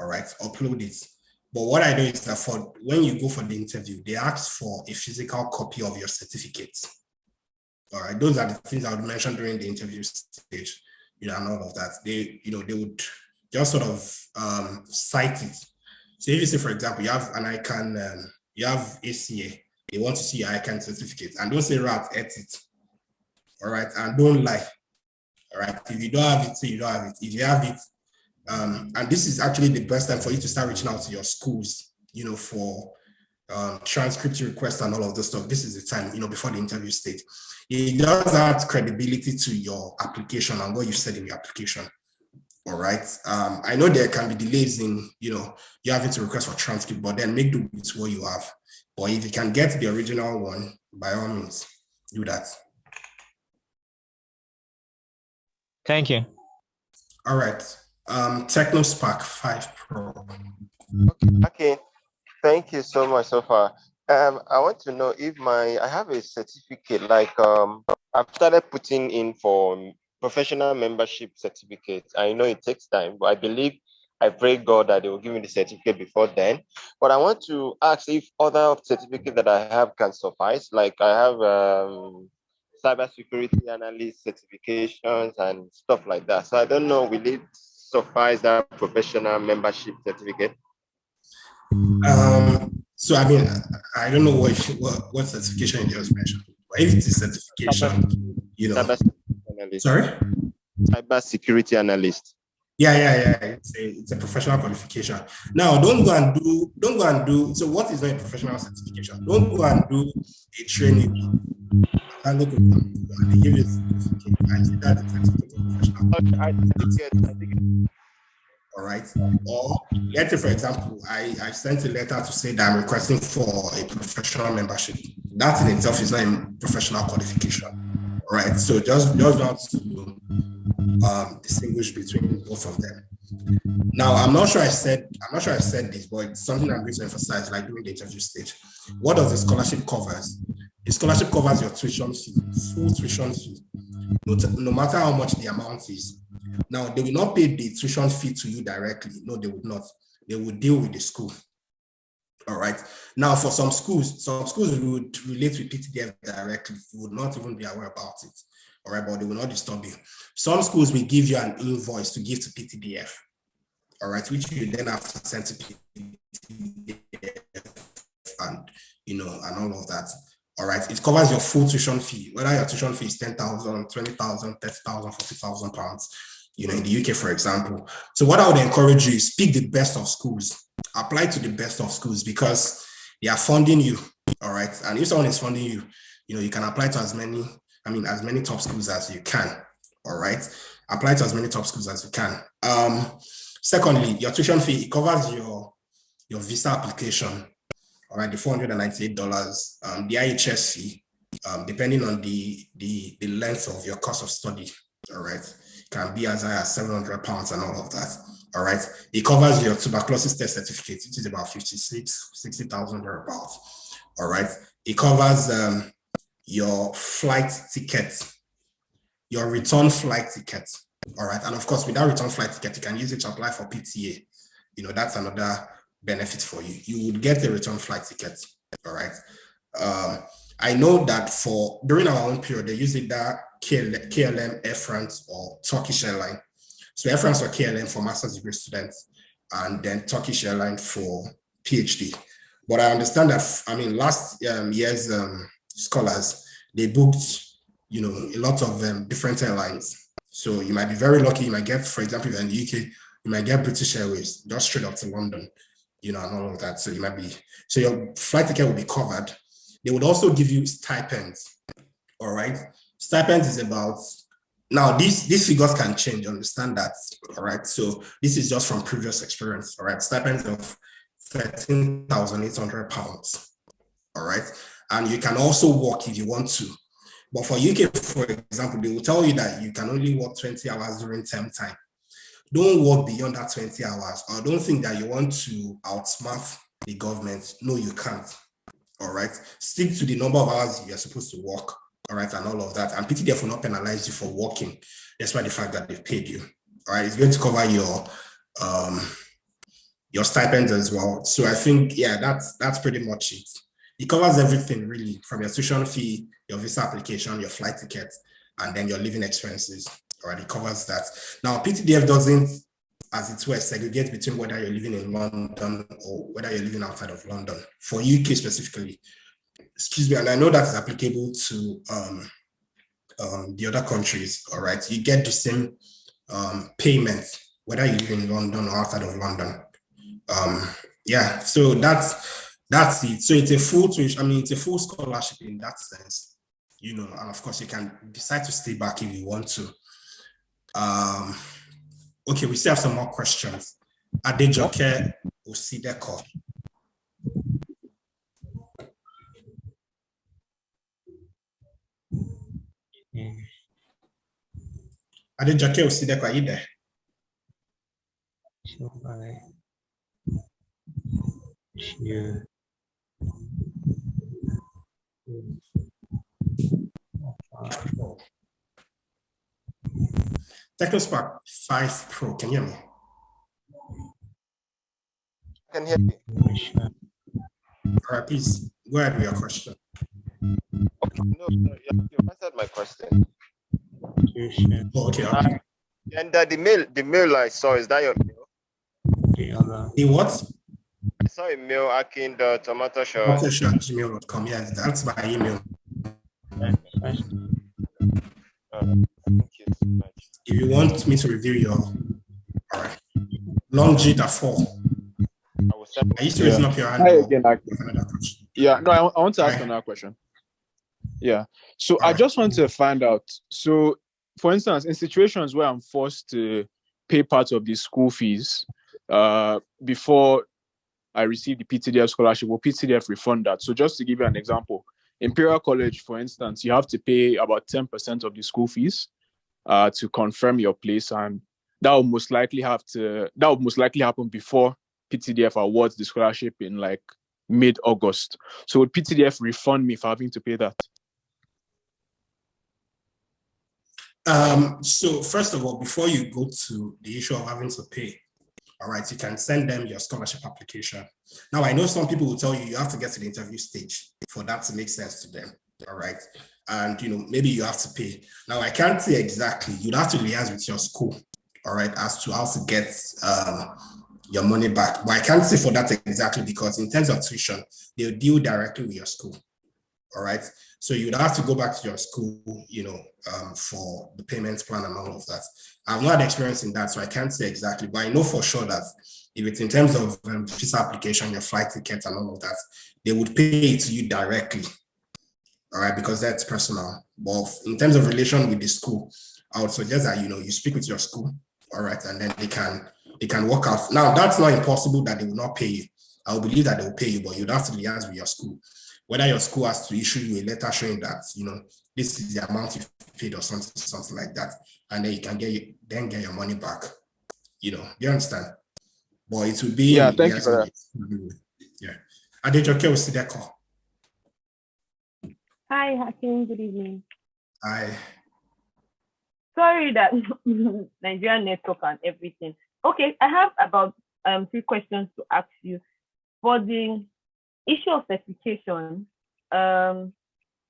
All right, upload it. But what I know is that for when you go for the interview, they ask for a physical copy of your certificate. All right, those are the things I would mention during the interview stage, and all of that. They would just sort of cite it. So if you say, for example, you have an ICANN, you have ACA, they want to see your ICANN certificate, and don't say rat at it. All right, and don't lie. All right, if you don't have it, say you don't have it. If you have it, and this is actually the best time for you to start reaching out to your schools, for transcript requests and all of this stuff. This is the time, before the interview stage. It does add credibility to your application and what you said in your application. All right. I know there can be delays in, you having to request for transcript, but then make do with what you have. Or if you can get the original one, by all means, do that. Thank you. All right. TechnoSpark 5 Pro. Okay, thank you so much so far. I want to know if I have a certificate, like I've started putting in for professional membership certificate. I know it takes time, but I pray God that they will give me the certificate before then. But I want to ask if other certificates that I have can suffice. Like I have cybersecurity analyst certifications and stuff like that. So I don't know, will it suffice that professional membership certificate? So I mean, I don't know what certification you just mentioned, but if it is certification, you know. Cybersecurity analyst. Sorry? Cybersecurity analyst. Yeah. It's a professional qualification. Now, don't go and do. So, what is not a professional certification? Don't go and do a training and look at them and they give you a certificate. I see that it's a professional. I think All right. Or let's say, for example, I sent a letter to say that I'm requesting for a professional membership. That in itself is not a professional qualification. All right. So just not to distinguish between both of them. Now, I'm not sure I said this, but it's something I'm going to emphasize, like during the interview stage. What does the scholarship covers? The scholarship covers your tuition fee, full tuition fee, no matter how much the amount is. Now, they will not pay the tuition fee to you directly. No, they would not. They would deal with the school. All right. Now, for some schools would relate with PTDF directly. You would not even be aware about it. All right, but they will not disturb you. Some schools will give you an invoice to give to PTDF. All right, which you then have to send to PTDF and all of that. All right, it covers your full tuition fee, whether your tuition fee is 10,000, 20,000, 30,000, 40,000 pounds, in the UK, for example. So what I would encourage you is pick the best of schools, apply to the best of schools because they are funding you. All right, and if someone is funding you, you can apply to as many top schools as you can. All right, apply to as many top schools as you can. Secondly, your tuition fee, it covers your visa application. All right, the $498, the IHS fee, depending on the length of your course of study. All right, can be as high as £700 and all of that. All right, it covers your tuberculosis test certificate, which is about 60,000 thereabouts. All right, it covers your flight ticket, your return flight ticket. All right, and of course, with that return flight ticket, you can use it to apply for PTA. That's another benefit for you. You would get a return flight ticket. All right. I know that during our own period, they use it that KLM, Air France, or Turkish Airline. So Air France or KLM for master's degree students, and then Turkish Airline for PhD. But I understand that, last year's scholars, they booked, a lot of different airlines. So you might be very lucky. You might get, for example, if you're in the UK, you might get British Airways just straight up to London, and all of that. So your flight ticket will be covered. They would also give you stipends. All right. Stipends is about, now these figures can change, understand that. All right. So this is just from previous experience. All right. Stipends of £13,800. All right. And you can also work if you want to. But for UK, for example, they will tell you that you can only work 20 hours during term time. Don't work beyond that 20 hours, or don't think that you want to outsmart the government. No, you can't. All right. Stick to the number of hours you're supposed to work. All right. And all of that. And PTDF will not penalize you for working, despite the fact that they've paid you. All right. It's going to cover your stipends as well. So I think, that's pretty much it. It covers everything really, from your tuition fee, your visa application, your flight ticket, and then your living expenses. All right, it covers that. Now, PTDF doesn't, as it were, segregate between whether you're living in London or whether you're living outside of London. For UK specifically, excuse me, and I know that is applicable to the other countries. All right, you get the same payment whether you live in London or outside of London. So that's it. So it's a full tuition, it's a full scholarship in that sense, and of course you can decide to stay back if you want to. Okay, we still have some more questions. Adejoke Osideko. Adejoke Osideko, are you there? TechnoSpark 5 Pro, can you hear me? I can hear you. All right, please go ahead with your question. Okay, no, you answered my question. Okay. And the mail I saw, is that your mail? The what? I saw a mail, akin.tomatoshow. Tomatoshow@gmail.com. Yes, that's my email. Thank you so much. If you want me to review your, all right, Longi Dafoe. Are you still raising up your hand? Hi or again, you have another question? Yeah, no, I want to ask Hi. another question. Yeah. So I Alright. just want to find out. So, for instance, in situations where I'm forced to pay part of the school fees before I receive the PTDF scholarship, will PTDF refund that? So just to give you an example, Imperial College, for instance, you have to pay about 10% of the school fees to confirm your place, and that will most likely happen before PTDF awards the scholarship in like mid-August. So would PTDF refund me for having to pay that? So first of all, before you go to the issue of having to pay, all right, you can send them your scholarship application. Now, I know some people will tell you have to get to the interview stage for that to make sense to them, all right? And, maybe you have to pay. Now, I can't say exactly. You'd have to liaise with your school, all right, as to how to get your money back. But I can't say for that exactly because in terms of tuition, they'll deal directly with your school, all right? So you'd have to go back to your school, for the payments plan and all of that. I've not had experience in that, so I can't say exactly, but I know for sure that if it's in terms of visa application, your flight ticket and all of that, they would pay it to you directly, all right, because that's personal. But in terms of relation with the school, I would suggest that, you speak with your school, all right, and then they can work out. Now, that's not impossible that they will not pay you. I will believe that they will pay you, but you'd have to liaise with your school. Whether your school has to issue you a letter showing that, this is the amount you've paid or something like that. And then you can get your money back. You understand? But it will be. Yeah, thank you for that. Yeah. Adejoke Osideko. Hi, Hakim. Good evening. Hi. Sorry that Nigerian network and everything. Okay, I have about 3 questions to ask you. For the issue of certification,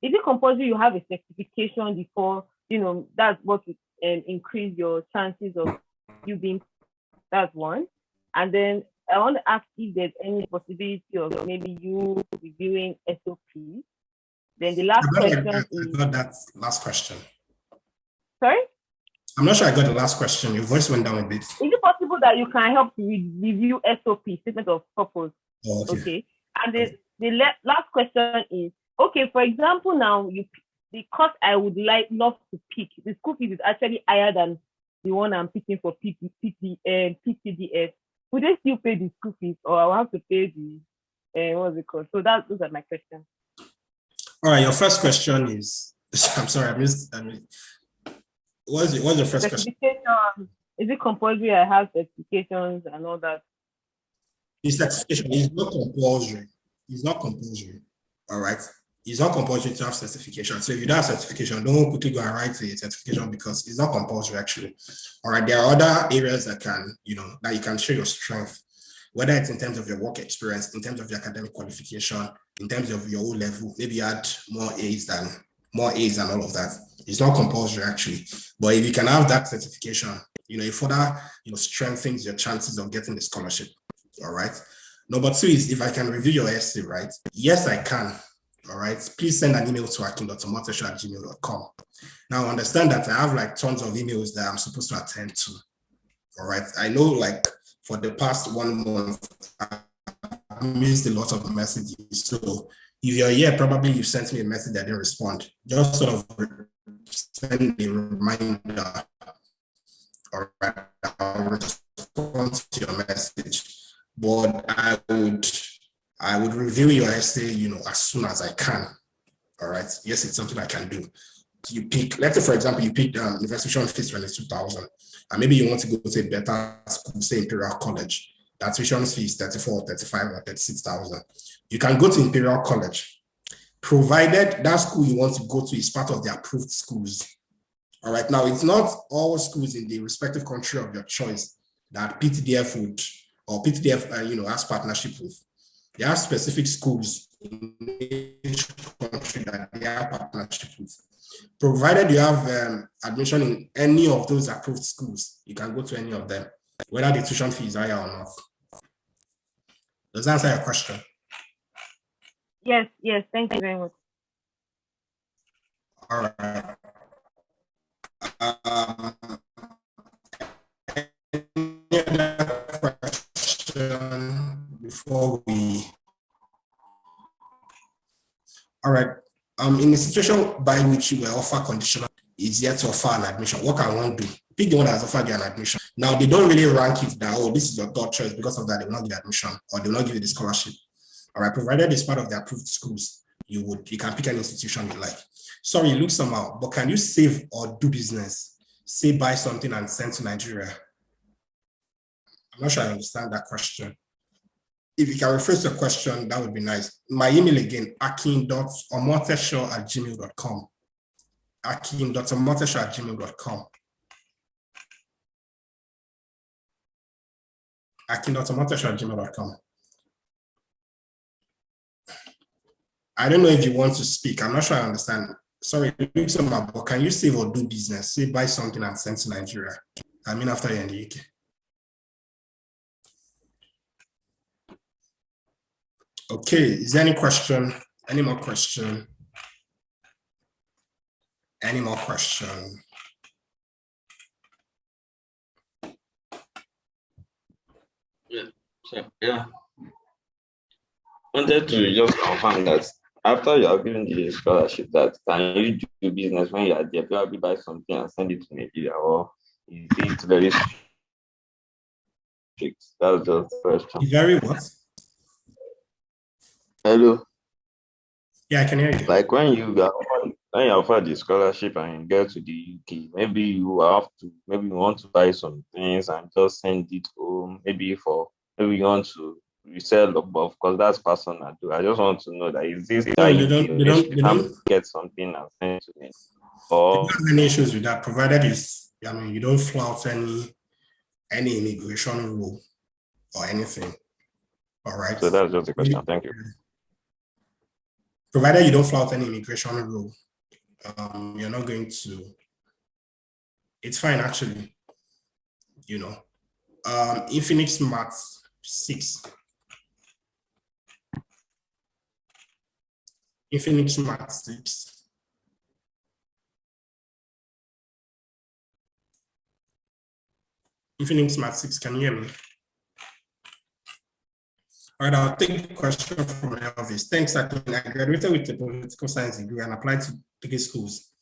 is it compulsory you have a certification before, that's what would increase your chances of you being, that's one. And then I want to ask if there's any possibility of maybe you reviewing SOPs. Then the last question is. I got that last question. Sorry? I'm not sure I got the last question. Your voice went down a bit. Is it possible that you can help to review SOP, statement of purpose? Oh, okay. And the last question is, okay, for example, now the course I would love to pick, the school fees is actually higher than the one I'm picking for PTDF. Would they still pay the school fees, or I'll have to pay the what's it called? So those are my questions. All right, your first question is, I'm sorry, what's your first question? Is it compulsory I have certifications and all that? The certification is not compulsory. It's not compulsory. All right. It's not compulsory to have certification. So if you don't have certification, don't quickly go and write a certification because it's not compulsory actually. All right. There are other areas that can, that you can show your strength, whether it's in terms of your work experience, in terms of your academic qualification, in terms of your O level, maybe you had more A's and all of that. It's not compulsory actually. But if you can have that certification, it further, strengthens your chances of getting the scholarship. All right. Number 2 is if I can review your essay, right? Yes, I can. All right. Please send an email to akin.omotosho@gmail.com. Now, understand that I have tons of emails that I'm supposed to attend to. All right. I know for the past 1 month, I've missed a lot of messages. So if you're here, probably you sent me a message that didn't respond. Just sort of send a reminder. All right. I'll respond to your message. But I would review your essay, as soon as I can. All right. Yes, it's something I can do. You pick, let's say, for example, you pick university fees 22,000, and maybe you want to go to a better school, say Imperial College. That tuition fee is 34, 35, or 36,000. You can go to Imperial College, provided that school you want to go to is part of the approved schools. All right. Now, it's not all schools in the respective country of your choice that PTDF would, or PTDF, has partnership with. There are specific schools in each country that they have partnership with. Provided you have admission in any of those approved schools, you can go to any of them, whether the tuition fee is higher or not. Does that answer your question? Yes, thank you very much. All right. Any other question before we? All right. In the situation by which you were offered conditional is yet to offer an admission, what can one do? Pick the one that's offered you an admission. Now they don't really rank it that, oh, this is your third choice. Because of that, they will not give you admission or they will not give you the scholarship. All right, provided it's part of the approved schools, you can pick an institution you like. Sorry, it looks somehow, but can you save or do business? Say buy something and send to Nigeria. I'm not sure I understand that question. If you can rephrase the question, that would be nice. My email again, akin.omoteshaw@gmail.com. akin.omoteshaw@gmail.com. akin.omoteshaw@gmail.com. I don't know if you want to speak. I'm not sure I understand. Sorry, but can you save or do business? Say buy something and send to Nigeria. I mean, after you're in the UK. Okay, is there any question? Any more question? Any more question? Yeah. Wanted to just confirm that after you are given the scholarship, that can you do business when you are there, probably buy something and send it to Nigeria, or is it very strict? That's just the question. Very what? Hello. Yeah, I can hear you. Like when you offer the scholarship and you get to the UK, maybe you want to buy some things and just send it home. Maybe you want to resell, but of course that's personal too. I just want to know that is this that they don't get something and send to me? Or there are any issues with that, provided you don't flout any immigration rule or anything. All right. So that's just the question. Thank you. Provided you don't flout any immigration rule, you're not going to. It's fine actually. Infinix Max 6. Infinix Max 6. Infinix Max 6, can you hear me? All right, I'll take a question from Elvis. Thanks, I graduated with a political science degree and applied to three schools.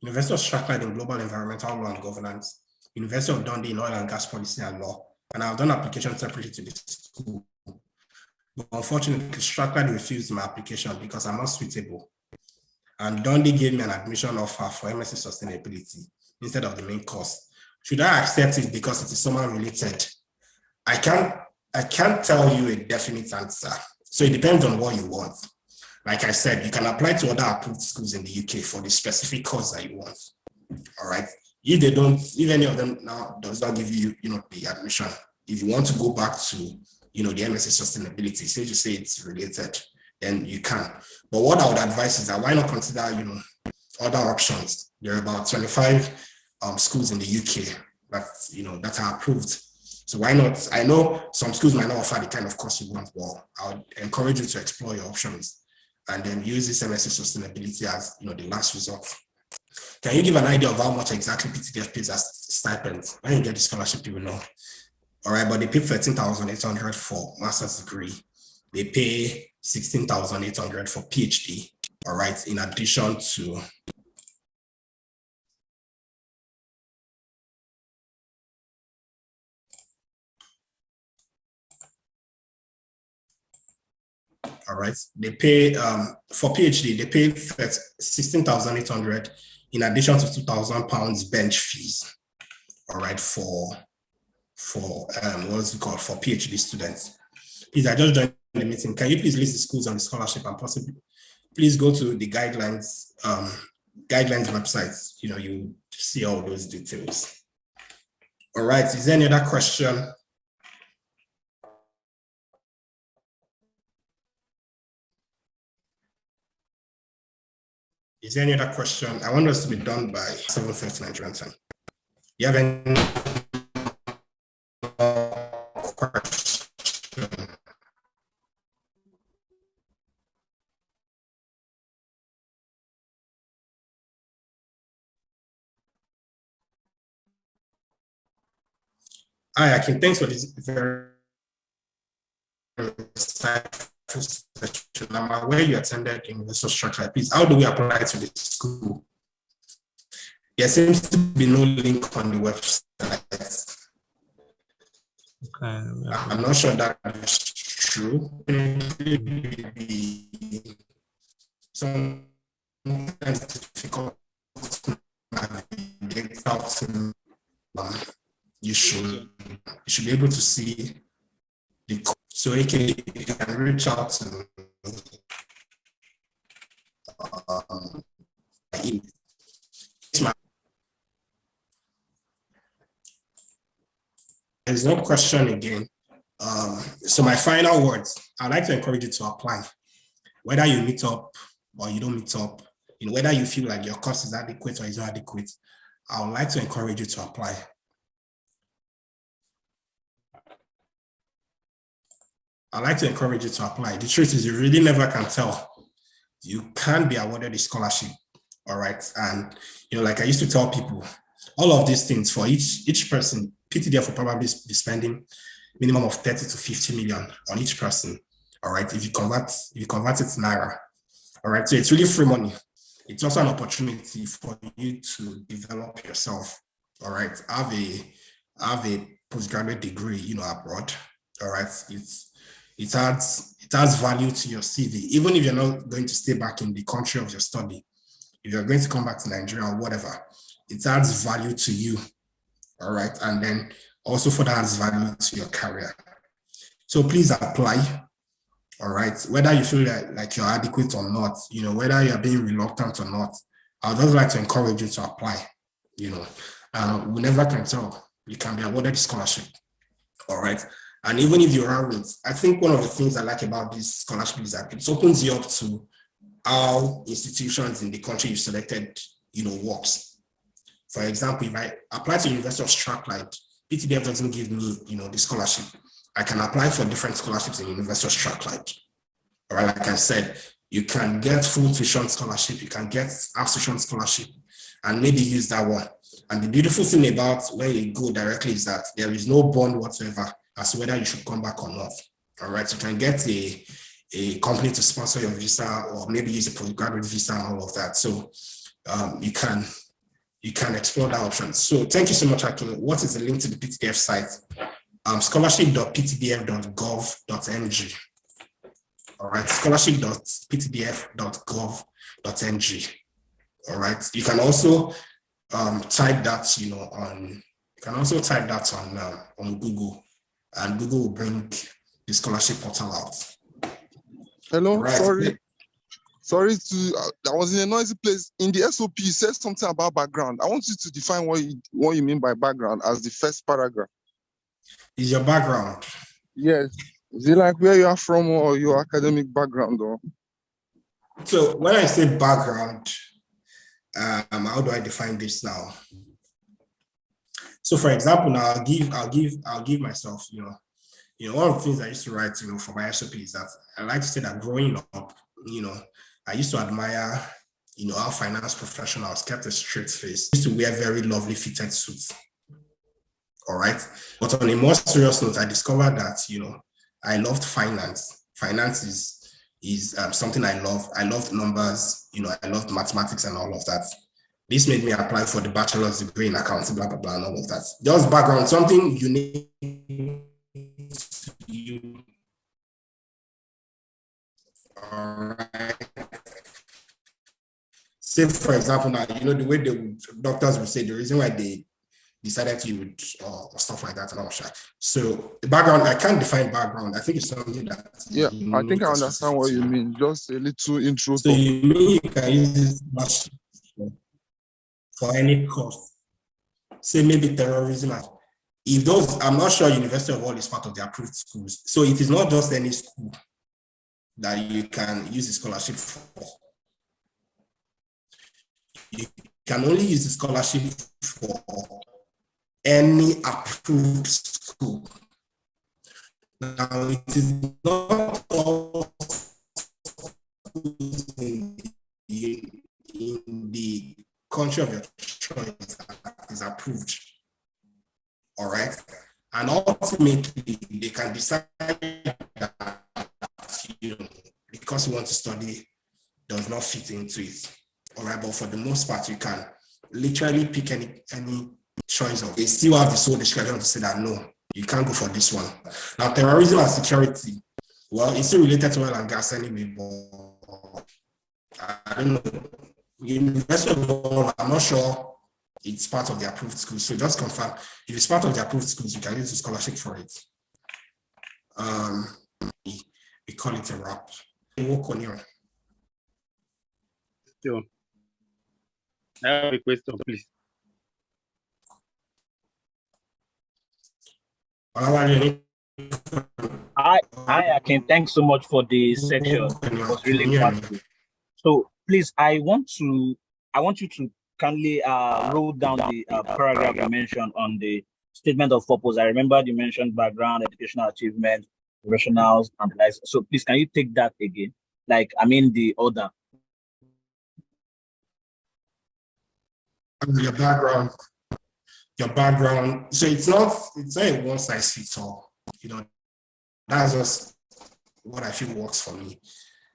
University of Strathclyde in global environmental law and governance, University of Dundee in oil and gas policy and law, and I've done applications separately to this school. But unfortunately, Strathclyde refused my application because I'm not suitable. And Dundee gave me an admission offer for MSc Sustainability instead of the main course. Should I accept it because it is somehow related? I can't tell you a definite answer. So it depends on what you want. Like I said, you can apply to other approved schools in the UK for the specific course that you want. All right. If any of them now does not give you, the admission, if you want to go back to, the MSc Sustainability, say you say it's related, then you can. But what I would advise is that why not consider, other options? There are about 25 schools in the UK that are approved. So why not? I know some schools might not offer the kind of course you want, but I would encourage you to explore your options and then use this MSc Sustainability as the last resort. Can you give an idea of how much exactly PTDF pays as stipends? When you get the scholarship, you will know. All right, but they pay 13,800 for master's degree. They pay 16,800 for PhD. All right, in addition to all right, they pay for PhD, they pay 16,800 in addition to £2,000 bench fees. All right, for what's it called, for PhD students. Please, I just joined the meeting. Can you please list the schools on the scholarship and possibly please go to the guidelines websites. You see all those details. All right, is there any other question? Is there any other question? I want us to be done by 7:30 Nigerian time. You have any question? Hi, Akin. Thanks for this very insightful session. I'm aware you attended Universal Structure. Please, how do we apply to the school? There seems to be no link on the website. I'm not sure that is true. Sometimes it's difficult to navigate out. You should be able to see the code. So you can reach out to there's no question again. So my final words, I'd like to encourage you to apply. Whether you meet up or you don't meet up, whether you feel like your cost is adequate or is not adequate, I would like to encourage you to apply. I'd like to encourage you to apply. The truth is you really never can tell. You can be awarded a scholarship, all right? And, like I used to tell people, all of these things for each person, PTDF will probably be spending minimum of 30 to 50 million on each person, all right? If you convert it to Naira, all right? So it's really free money. It's also an opportunity for you to develop yourself, all right? Have a postgraduate degree, abroad, all right? It adds value to your CV, even if you're not going to stay back in the country of your study. If you're going to come back to Nigeria or whatever, it adds value to you, all right? And then also further adds value to your career. So please apply, all right? Whether you feel like you're adequate or not, whether you're being reluctant or not, I'd just like to encourage you to apply, we never can tell. You can be awarded a scholarship, all right? And even if you're average, I think one of the things I like about this scholarship is that it opens you up to how institutions in the country you selected, works. For example, if I apply to University of Strathclyde, PTDF doesn't give me, the scholarship. I can apply for different scholarships in University of Strathclyde. All right, like I said, you can get full tuition scholarship, you can get half tuition scholarship, and maybe use that one. And the beautiful thing about where you go directly is that there is no bond whatsoever as to whether you should come back or not. All right, so you can get a company to sponsor your visa or maybe use a postgraduate visa and all of that. So you can explore that option. So thank you so much, Akin. What is the link to the PTDF site? Scholarship.ptdf.gov.ng. All right, scholarship.ptdf.gov.ng. All right, you can also type that, on Google, and Google will bring the scholarship portal out. Hello, Right. sorry I was in a noisy place. In the SOP, you said something about background. I want you to define what you mean by background as the first paragraph. Is your background? Yes. Is it like where you are from or your academic background? Or? So when I say background, how do I define this now? So for example, now I'll give myself, one of the things I used to write, for my SOP is that I like to say that growing up, I used to admire, how finance professionals kept a straight face. I used to wear very lovely fitted suits. All right. But on a more serious note, I discovered that, I loved finance. Finance is something I love. I loved numbers, I loved mathematics and all of that. This made me apply for the bachelor's degree in accounting, blah, blah, blah, and all of that. Just background, something unique to you. All right. Say, for example, now, the way doctors would say the reason why they decided to use or stuff like that and all that. So the background, I can't define background. I think it's something that. Yeah, I think I understand what you mean. Just a little intro. So you mean you can use this much for any course, say maybe terrorism. If those, I'm not sure University of Hull is part of the approved schools. So it is not just any school that you can use the scholarship for. You can only use the scholarship for any approved school. Now, it is not all schools in the country of your choice that is approved. All right. And ultimately they can decide that, the course you want to study does not fit into it. All right, but for the most part, you can literally pick any choice of. They still have the sole discretion to say that no, you can't go for this one. Now, terrorism and security, well, it's still related to oil and gas anyway, but I don't know. University of London, I'm not sure it's part of the approved schools. So just confirm, if it's part of the approved schools, you can use the scholarship for it. We call it a wrap. Work on your. So, I have a question, please. Hi, Akin. Thanks so much for the section. It was really impactful. So, please, I want you to kindly roll down the paragraph you mentioned on the statement of purpose. I remember you mentioned background, educational achievement, professionals, and the likes. So, please, can you take that again? Like, I mean, the order. Your background. So it's not a one size fits all. That's just what I feel works for me.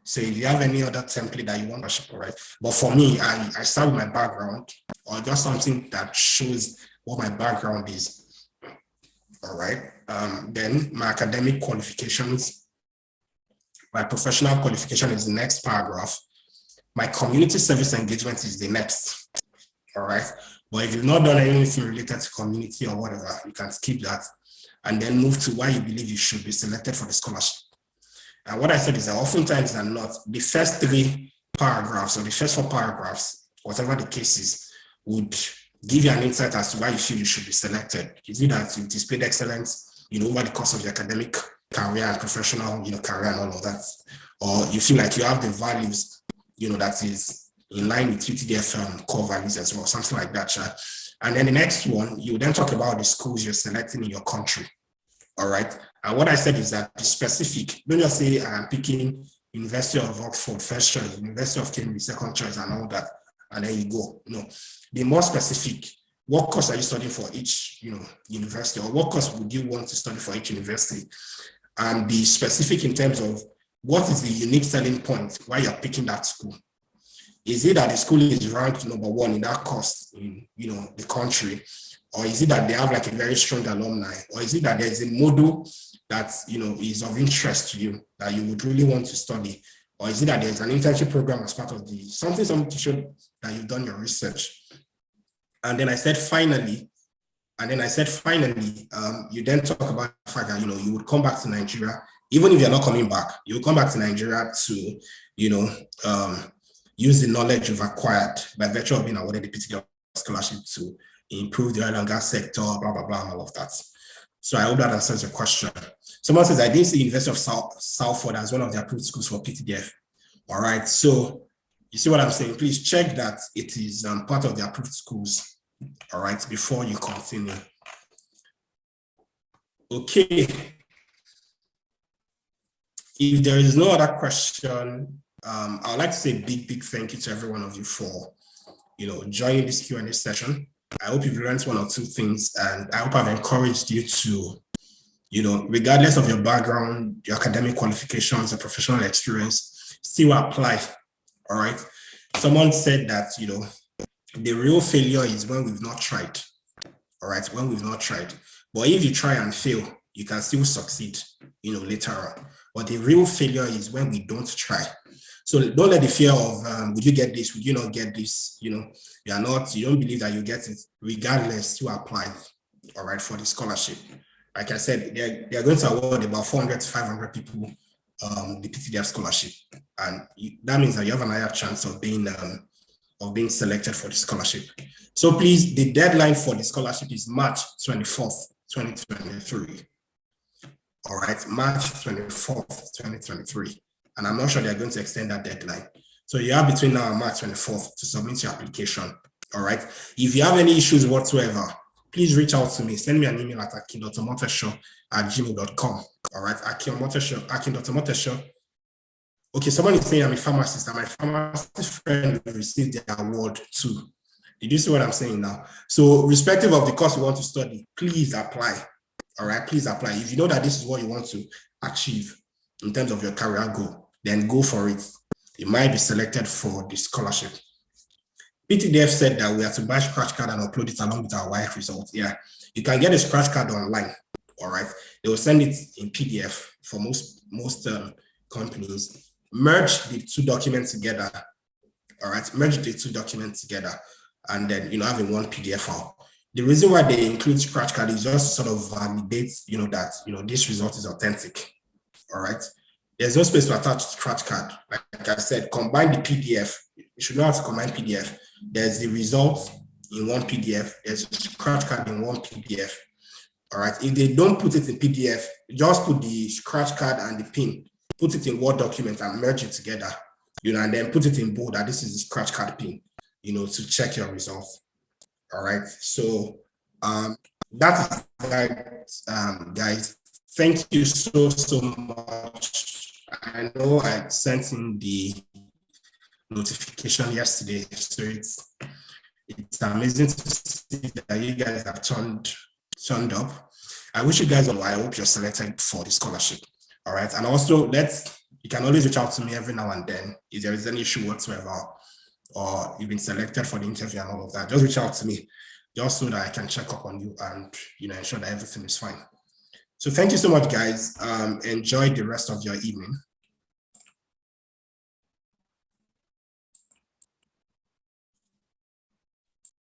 So if you have any other template that you want to share, right? But for me, I start with my background or just something that shows what my background is. All right. Then my academic qualifications, my professional qualification is the next paragraph. My community service engagement is the next. All right. But if you've not done anything related to community or whatever, you can skip that and then move to why you believe you should be selected for the scholarship. And what I said is that oftentimes than not, the first 3 paragraphs or the first 4 paragraphs, whatever the case is, would give you an insight as to why you feel you should be selected. Is it that you displayed excellence, over the course of your academic career and professional, career and all of that, or you feel like you have the values, that is in line with UTDF core values as well, something like that. And then the next one, you then talk about the schools you're selecting in your country. All right. And what I said is that be specific. Don't just say I'm picking University of Oxford first choice, University of Cambridge second choice, and all that, and then you go. No, be more specific. What course are you studying for each, university, or what course would you want to study for each university? And be specific in terms of what is the unique selling point why you're picking that school. Is it that the school is ranked number 1 in that course in the country, or is it that they have like a very strong alumni, or is it that there's a model that is of interest to you that you would really want to study, or is it that there's an internship program as part of something to show that you've done your research? And then I said finally, you then talk about the fact that you would come back to Nigeria, even if you're not coming back, you will come back to Nigeria to use the knowledge you've acquired by virtue of being awarded the PTDF scholarship to improve the oil and gas sector, blah, blah, blah, and all of that. So I hope that answers your question. Someone says, I didn't see University of Salford as one of the approved schools for PTDF. All right, so you see what I'm saying? Please check that it is part of the approved schools, all right, before you continue. Okay. If there is no other question, I would like to say a big thank you to every one of you for, joining this Q&A session. I hope you've learned 1 or 2 things, and I hope I've encouraged you to, regardless of your background, your academic qualifications, or professional experience, still apply. All right. Someone said that, the real failure is when we've not tried. All right. When we've not tried. But if you try and fail, you can still succeed, later on. But the real failure is when we don't try. So don't let the fear of, would you get this? Would you not get this? You don't believe that you get it, regardless, to apply, all right, for the scholarship. Like I said, they're going to award about 400 to 500 people the PTDF scholarship. And that means that you have an higher chance of being selected for the scholarship. So please, the deadline for the scholarship is March 24th, 2023. All right, March 24th, 2023. And I'm not sure they're going to extend that deadline. So you have between now and March 24th to submit your application. All right. If you have any issues whatsoever, please reach out to me. Send me an email at akin.omotosho@gmail.com. All right. Akin.omotosho. Okay, someone is saying I'm a pharmacist, and my pharmacist friend received the award too. Did you see what I'm saying now? So, irrespective of the course you want to study, please apply. all right, please apply. If you know that this is what you want to achieve in terms of your career goal, then go for it. You might be selected for the scholarship. PTDF said that we have to buy scratch card and upload it along with our WAEC results. Yeah, you can get a scratch card online. All right, they will send it in PDF for most companies. Merge the two documents together. All right, merge the two documents together, and then have in one PDF file. The reason why they include scratch card is just sort of validate, that this result is authentic. All right. There's no space to attach scratch card. Like I said, combine the PDF. You should know how to combine PDF. There's the result in one PDF. There's a scratch card in one PDF. All right. If they don't put it in PDF, just put the scratch card and the pin, put it in Word document and merge it together, and then put it in bold that this is the scratch card pin, to check your results. All right. So that is that, guys. Thank you so much. I know I sent in the notification yesterday, so it's amazing to see that you guys have turned up. I wish you guys well. I hope you're selected for the scholarship. All right, and also you can always reach out to me every now and then if there is any issue whatsoever, or you've been selected for the interview and all of that. Just reach out to me, just so that I can check up on you and ensure that everything is fine. So thank you so much, guys. Enjoy the rest of your evening.